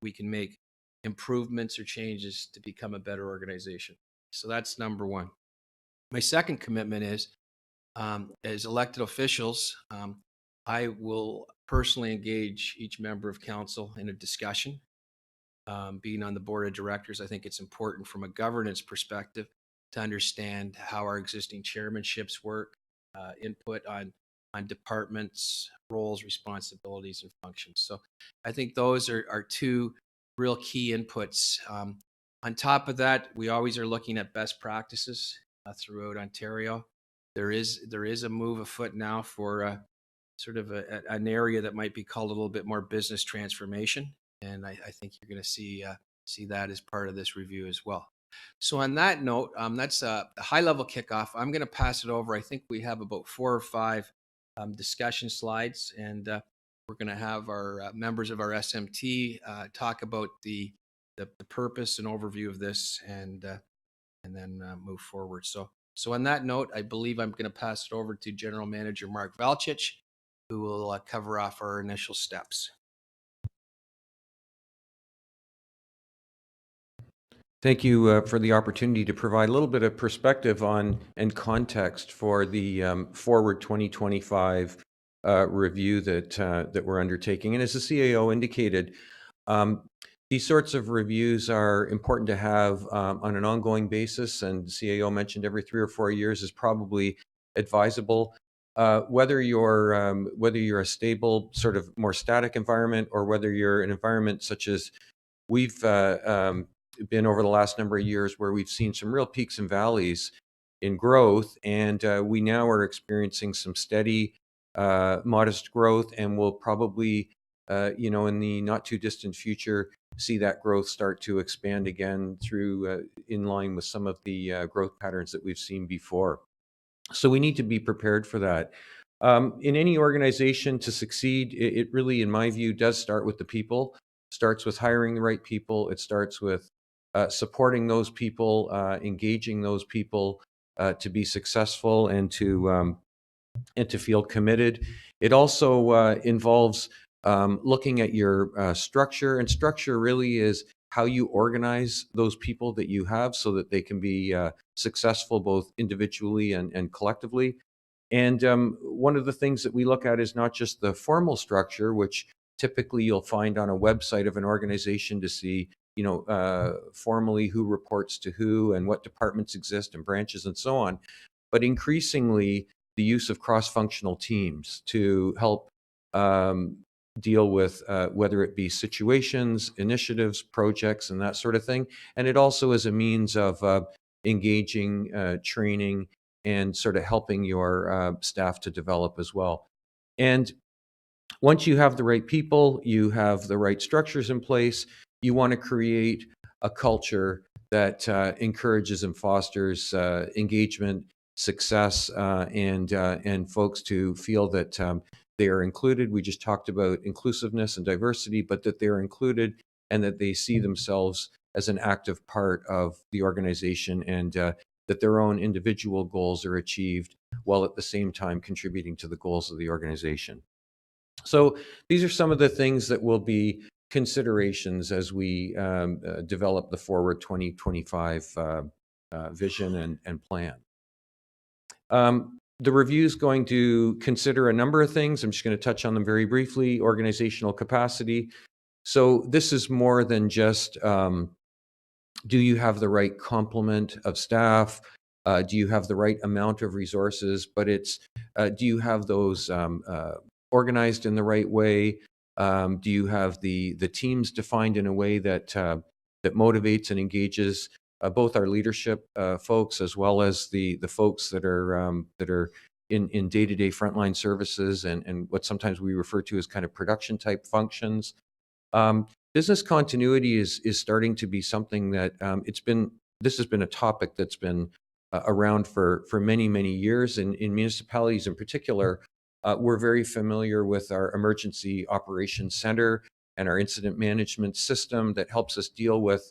we can make improvements or changes to become a better organization. So that's number one. My second commitment is, as elected officials, I will personally engage each member of council in a discussion. Being on the board of directors, I think it's important from a governance perspective to understand how our existing chairmanships work, input on departments, roles, responsibilities, and functions. So I think those are two real key inputs. On top of that, we always are looking at best practices throughout Ontario. There is a move afoot now for sort of an area that might be called a little bit more business transformation. And I think you're going to see that as part of this review as well. So on that note, that's a high-level kickoff. I'm going to pass it over. I think we have about 4 or 5 discussion slides, and we're going to have our members of our SMT talk about the purpose and overview of this, and then move forward. So on that note, I believe I'm going to pass it over to General Manager Mark Velchich, who will cover off our initial steps. Thank you for the opportunity to provide a little bit of perspective on and context for the Forward 2025 review that we're undertaking. And as the CAO indicated, these sorts of reviews are important to have on an ongoing basis, and the CAO mentioned every 3 or 4 years is probably advisable. Whether you're a stable, sort of more static environment, or whether you're an environment such as we've been over the last number of years, where we've seen some real peaks and valleys in growth, and we now are experiencing some steady, modest growth, and we'll probably, in the not too distant future, see that growth start to expand again through in line with some of the growth patterns that we've seen before. So we need to be prepared for that. In any organization to succeed, it really, in my view, does start with the people. starts with hiring the right people. It starts with supporting those people, engaging those people to be successful and to feel committed. It also involves looking at your structure, and structure really is how you organize those people that you have so that they can be successful both individually and collectively. And one of the things that we look at is not just the formal structure, which typically you'll find on a website of an organization to see, formally who reports to who and what departments exist and branches and so on, but increasingly the use of cross-functional teams to help deal with whether it be situations, initiatives, projects, and that sort of thing. And it also is a means of engaging, training, and sort of helping your staff to develop as well. And once you have the right people, you have the right structures in place, you want to create a culture that encourages and fosters engagement, success, and folks to feel that they are included. We just talked about inclusiveness and diversity, but that they're included and that they see themselves as an active part of the organization, and that their own individual goals are achieved while at the same time contributing to the goals of the organization. So these are some of the things that will be considerations as we develop the Forward 2025 vision and plan. The review is going to consider a number of things. I'm just going to touch on them very briefly. Organizational capacity. So this is more than just do you have the right complement of staff? Do you have the right amount of resources? But it's do you have those organized in the right way? Do you have the teams defined in a way that that motivates and engages both our leadership folks as well as the folks that are in day-to-day frontline services and what sometimes we refer to as kind of production type functions. Business continuity is starting to be something that this has been a topic that's been around for many years, and in municipalities in particular. We're very familiar with our Emergency Operations Center and our incident management system that helps us deal with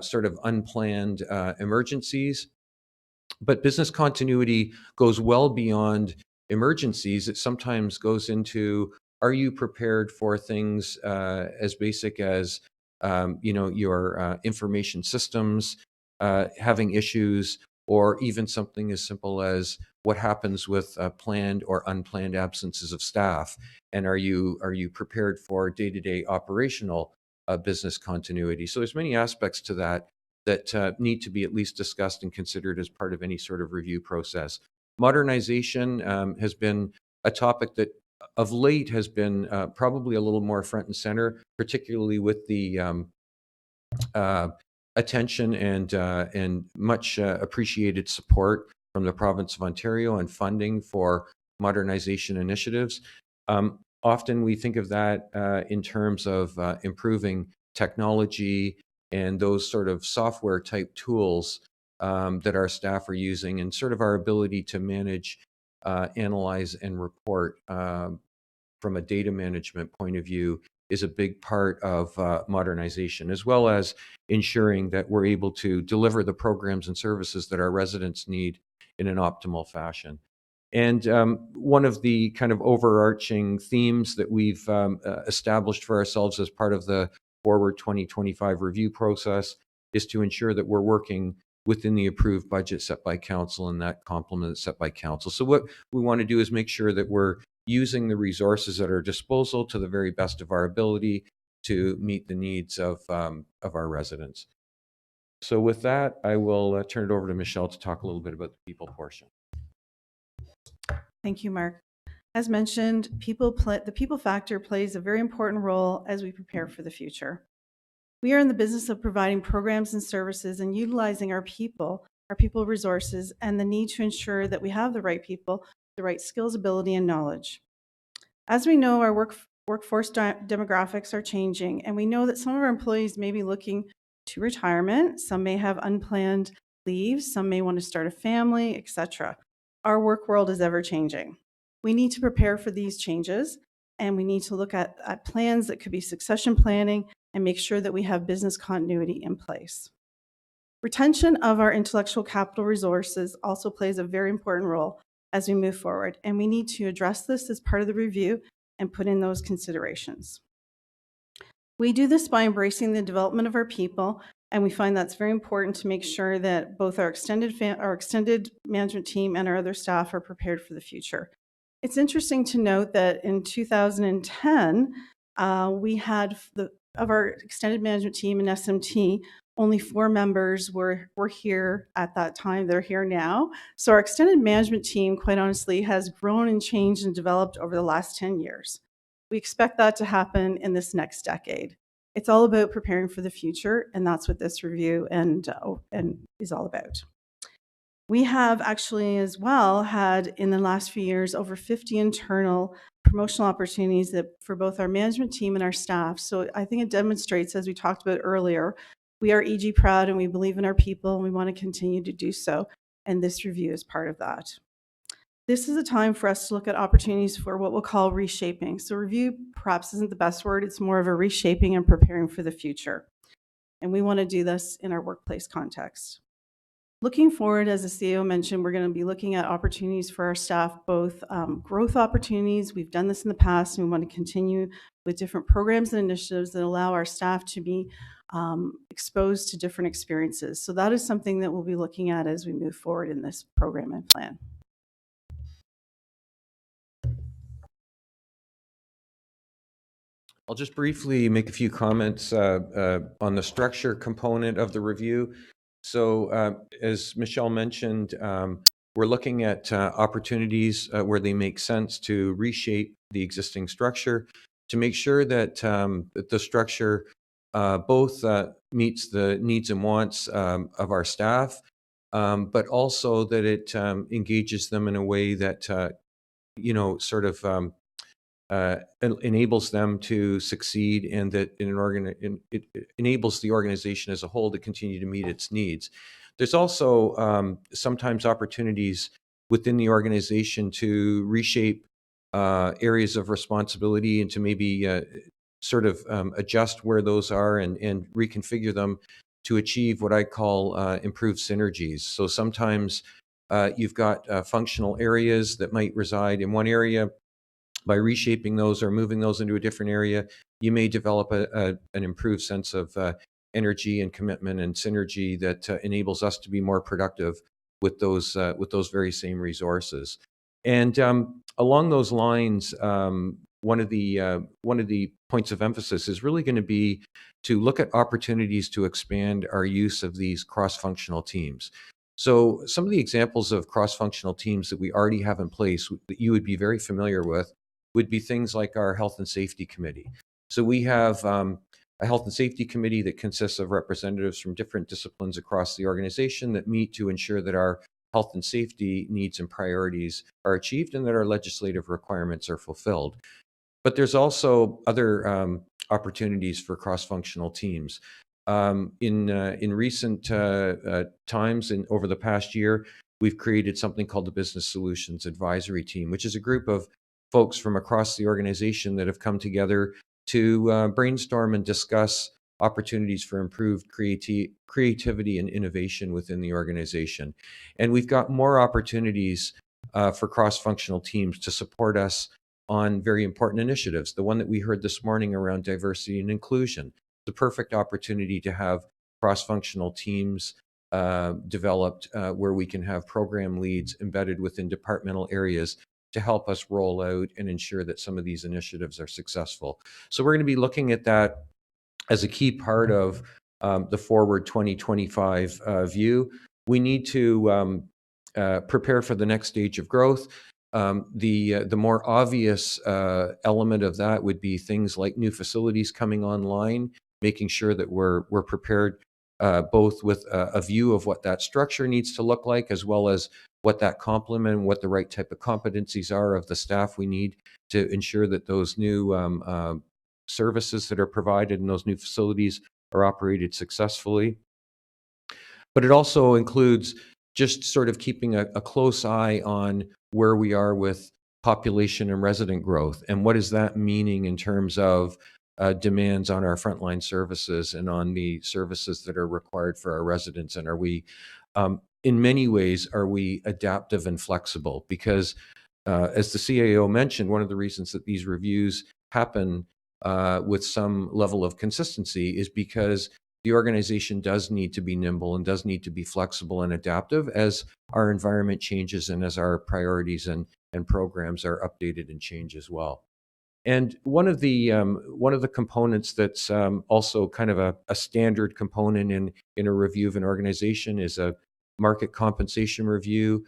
sort of unplanned emergencies. But business continuity goes well beyond emergencies. It sometimes goes into, are you prepared for things as basic as your information systems having issues, or even something as simple as what happens with planned or unplanned absences of staff, and are you prepared for day-to-day operational business continuity? So there's many aspects to that need to be at least discussed and considered as part of any sort of review process. Modernization has been a topic that of late has been probably a little more front and center, particularly with the attention and much appreciated support from the province of Ontario and funding for modernization initiatives. Often we think of that in terms of improving technology and those sort of software type tools that our staff are using, and sort of our ability to manage, analyze, and report from a data management point of view is a big part of modernization, as well as ensuring that we're able to deliver the programs and services that our residents need in an optimal fashion. And one of the kind of overarching themes that we've established for ourselves as part of the Forward 2025 review process is to ensure that we're working within the approved budget set by council and that complement set by council. So what we want to do is make sure that we're using the resources at our disposal to the very best of our ability to meet the needs of our residents. So with that, I will turn it over to Michelle to talk a little bit about the people portion. Thank you, Mark. As mentioned, the people factor plays a very important role as we prepare for the future. We are in the business of providing programs and services and utilizing our people resources, and the need to ensure that we have the right people, the right skills, ability, and knowledge. As we know, our workforce demographics are changing, and we know that some of our employees may be looking to retirement, some may have unplanned leave, some may want to start a family, etc. Our work world is ever changing. We need to prepare for these changes, and we need to look at plans that could be succession planning and make sure that we have business continuity in place. Retention of our intellectual capital resources also plays a very important role as we move forward, and we need to address this as part of the review and put in those considerations. We do this by embracing the development of our people, and we find that's very important to make sure that both our extended management team and our other staff are prepared for the future. It's interesting to note that in 2010, we had of our extended management team in SMT, only 4 members were here at that time. They're here now. So our extended management team, quite honestly, has grown and changed and developed over the last 10 years. We expect that to happen in this next decade. It's all about preparing for the future, and that's what this review and is all about. We have actually as well had in the last few years over 50 internal promotional opportunities for both our management team and our staff. So I think it demonstrates, as we talked about earlier, we are EG proud and we believe in our people and we want to continue to do so. And this review is part of that. This is a time for us to look at opportunities for what we'll call reshaping. So review perhaps isn't the best word. It's more of a reshaping and preparing for the future. And we want to do this in our workplace context. Looking forward, as the CEO mentioned, we're going to be looking at opportunities for our staff, both growth opportunities. We've done this in the past, and we want to continue with different programs and initiatives that allow our staff to be exposed to different experiences. So that is something that we'll be looking at as we move forward in this program and plan. I'll just briefly make a few comments on the structure component of the review. So as Michelle mentioned, we're looking at opportunities where they make sense to reshape the existing structure to make sure that, that the structure both meets the needs and wants of our staff, but also that it engages them in a way that, you know, sort of enables them to succeed, and that it enables the organization as a whole to continue to meet its needs. There's also sometimes opportunities within the organization to reshape areas of responsibility and to maybe sort of adjust where those are and reconfigure them to achieve what I call improved synergies. So sometimes you've got functional areas that might reside in one area. By reshaping those or moving those into a different area, you may develop an improved sense of energy and commitment and synergy that enables us to be more productive with those very same resources. And along those lines, one of the points of emphasis is really going to be to look at opportunities to expand our use of these cross-functional teams. So some of the examples of cross-functional teams that we already have in place that you would be very familiar with would be things like our Health and Safety Committee. So we have a Health and Safety Committee that consists of representatives from different disciplines across the organization that meet to ensure that our health and safety needs and priorities are achieved and that our legislative requirements are fulfilled. But there's also other opportunities for cross-functional teams. In recent times and over the past year, we've created something called the Business Solutions Advisory Team, which is a group of folks from across the organization that have come together to brainstorm and discuss opportunities for improved creativity and innovation within the organization. And we've got more opportunities for cross-functional teams to support us on very important initiatives. The one that we heard this morning around diversity and inclusion, the perfect opportunity to have cross-functional teams developed where we can have program leads embedded within departmental areas to help us roll out and ensure that some of these initiatives are successful. So we're going to be looking at that as a key part of the Forward 2025 view. We need to prepare for the next stage of growth. The more obvious element of that would be things like new facilities coming online, making sure that we're prepared both with a view of what that structure needs to look like, as well as what that complement, what the right type of competencies are of the staff we need to ensure that those new services that are provided in those new facilities are operated successfully. But it also includes just sort of keeping a close eye on where we are with population and resident growth, and what is that meaning in terms of demands on our frontline services and on the services that are required for our residents? And are we, in many ways, are we adaptive and flexible? Because as the CAO mentioned, one of the reasons that these reviews happen with some level of consistency is because the organization does need to be nimble and does need to be flexible and adaptive as our environment changes and as our priorities and programs are updated and change as well. And one of the components that's also kind of a standard component in a review of an organization is a market compensation review.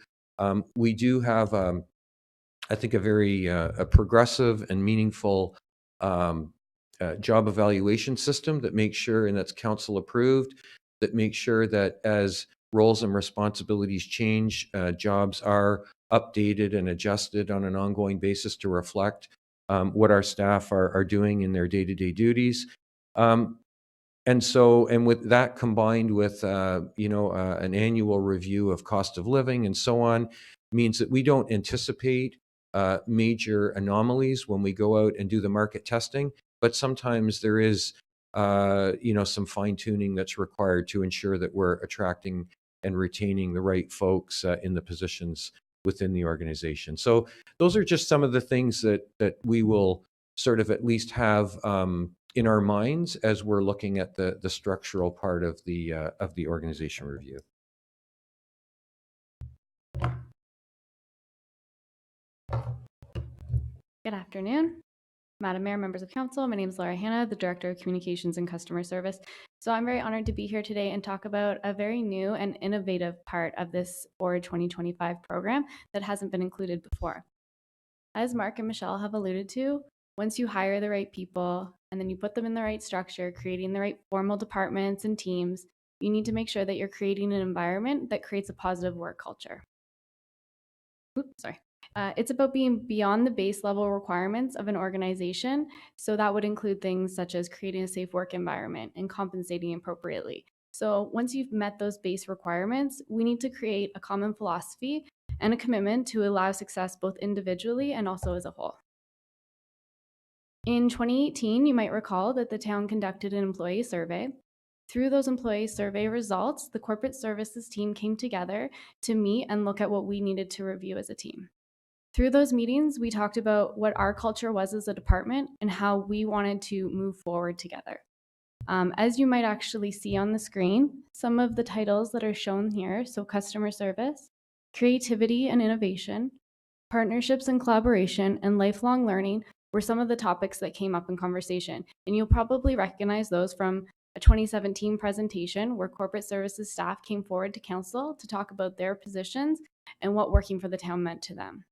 We do have, I think, a very a progressive and meaningful job evaluation system that makes sure, and that's council approved, that makes sure that as roles and responsibilities change, jobs are updated and adjusted on an ongoing basis to reflect what our staff are doing in their day-to-day duties. And with that combined with, an annual review of cost of living and so on, means that we don't anticipate major anomalies when we go out and do the market testing, but sometimes there is, some fine-tuning that's required to ensure that we're attracting and retaining the right folks in the positions within the organization. So those are just some of the things that we will sort of at least have in our minds as we're looking at the structural part of the organization review. Good afternoon, Madam Mayor, members of council. My name is Lara, Hanna, the Director of Communications and Customer Service. So I'm very honored to be here today and talk about a very new and innovative part of this Forward 2025 program that hasn't been included before. As Mark and Michelle have alluded to, once you hire the right people and then you put them in the right structure, creating the right formal departments and teams, you need to make sure that you're creating an environment that creates a positive work culture. It's about being beyond the base level requirements of an organization. So that would include things such as creating a safe work environment and compensating appropriately. So once you've met those base requirements, we need to create a common philosophy and a commitment to allow success both individually and also as a whole. In 2018, you might recall that the town conducted an employee survey. Through those employee survey results, the corporate services team came together to meet and look at what we needed to review as a team. Through those meetings, we talked about what our culture was as a department and how we wanted to move forward together. As you might actually see on the screen, some of the titles that are shown here, so customer service, creativity and innovation, partnerships and collaboration, and lifelong learning were some of the topics that came up in conversation. And you'll probably recognize those from a 2017 presentation where corporate services staff came forward to council to talk about their positions and what working for the town meant to them.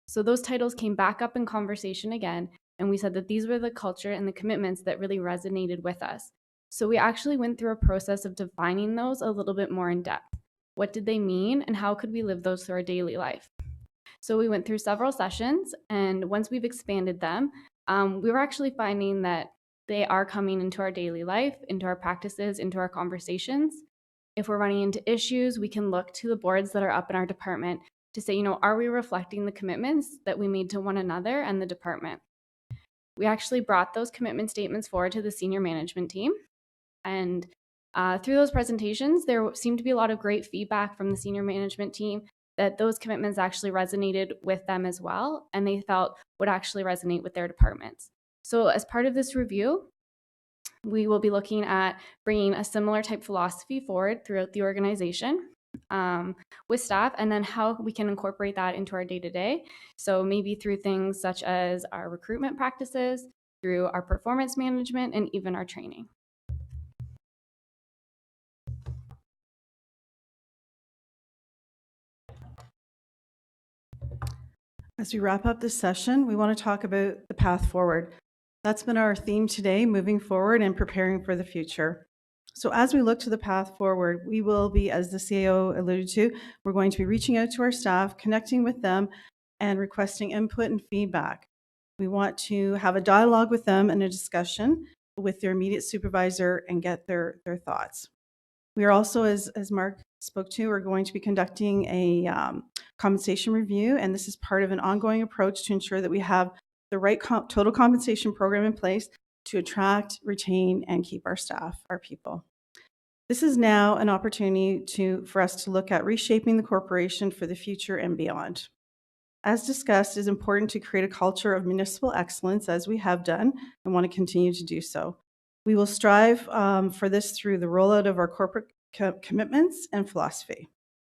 So those titles came back up in conversation again, and we said that these were the culture and the commitments that really resonated with us. So we actually went through a process of defining those a little bit more in depth. What did they mean, and how could we live those through our daily life? So we went through several sessions, and once we've expanded them, we were actually finding that they are coming into our daily life, into our practices, into our conversations. If we're running into issues, we can look to the boards that are up in our department to say, are we reflecting the commitments that we made to one another and the department? We actually brought those commitment statements forward to the senior management team. And through those presentations, there seemed to be a lot of great feedback from the senior management team that those commitments actually resonated with them as well, and they felt would actually resonate with their departments. So as part of this review, we will be looking at bringing a similar type philosophy forward throughout the organization with staff, and then how we can incorporate that into our day-to-day. So maybe through things such as our recruitment practices, through our performance management, and even our training. As we wrap up this session, we want to talk about the path forward. That's been our theme today, moving forward and preparing for the future. So as we look to the path forward, we will be, as the CAO alluded to, we're going to be reaching out to our staff, connecting with them, and requesting input and feedback. We want to have a dialogue with them and a discussion with their immediate supervisor and get their thoughts. We are also, as Mark spoke to, we're going to be conducting a compensation review, and this is part of an ongoing approach to ensure that we have the right total compensation program in place to attract, retain, and keep our staff, our people. This is now an opportunity for us to look at reshaping the corporation for the future and beyond. As discussed, it is important to create a culture of municipal excellence, as we have done and want to continue to do so. We will strive for this through the rollout of our corporate commitments and philosophy.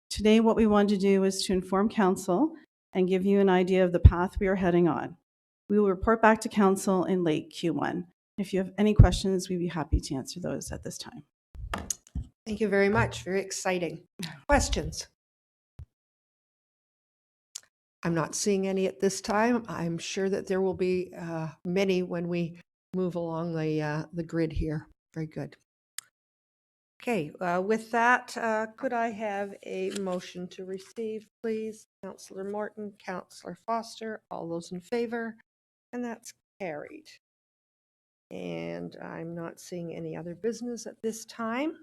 Today, what we want to do is to inform Council and give you an idea of the path we are heading on. We will report back to Council in late Q1. If you have any questions, we'd be happy to answer those at this time. Thank you very much. Very exciting. Questions? I'm not seeing any at this time. I'm sure that there will be many when we move along the grid here. Very good. Okay, with that, could I have a motion to receive, please? Councillor Morton, Councillor Foster, all those in favor, and that's carried. And I'm not seeing any other business at this time.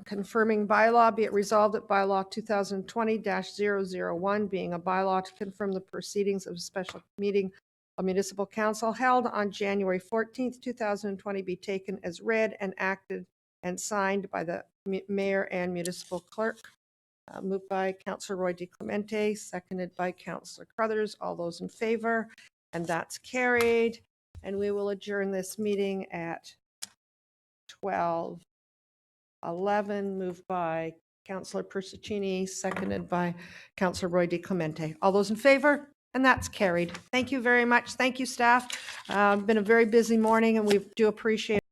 Confirming bylaw, be it resolved that bylaw 2020-001 being a bylaw to confirm the proceedings of a special meeting of municipal council held on January 14th, 2020 be taken as read and acted and signed by the mayor and municipal clerk. Moved by Councillor Roy DiClemente, seconded by Councillor Crothers. All those in favor, and that's carried. And we will adjourn this meeting at 12:11, moved by Councillor Persicini, seconded by Councillor Roy DiClemente. All those in favor? And that's carried. Thank you very much. Thank you, staff. Been a very busy morning, and we do appreciate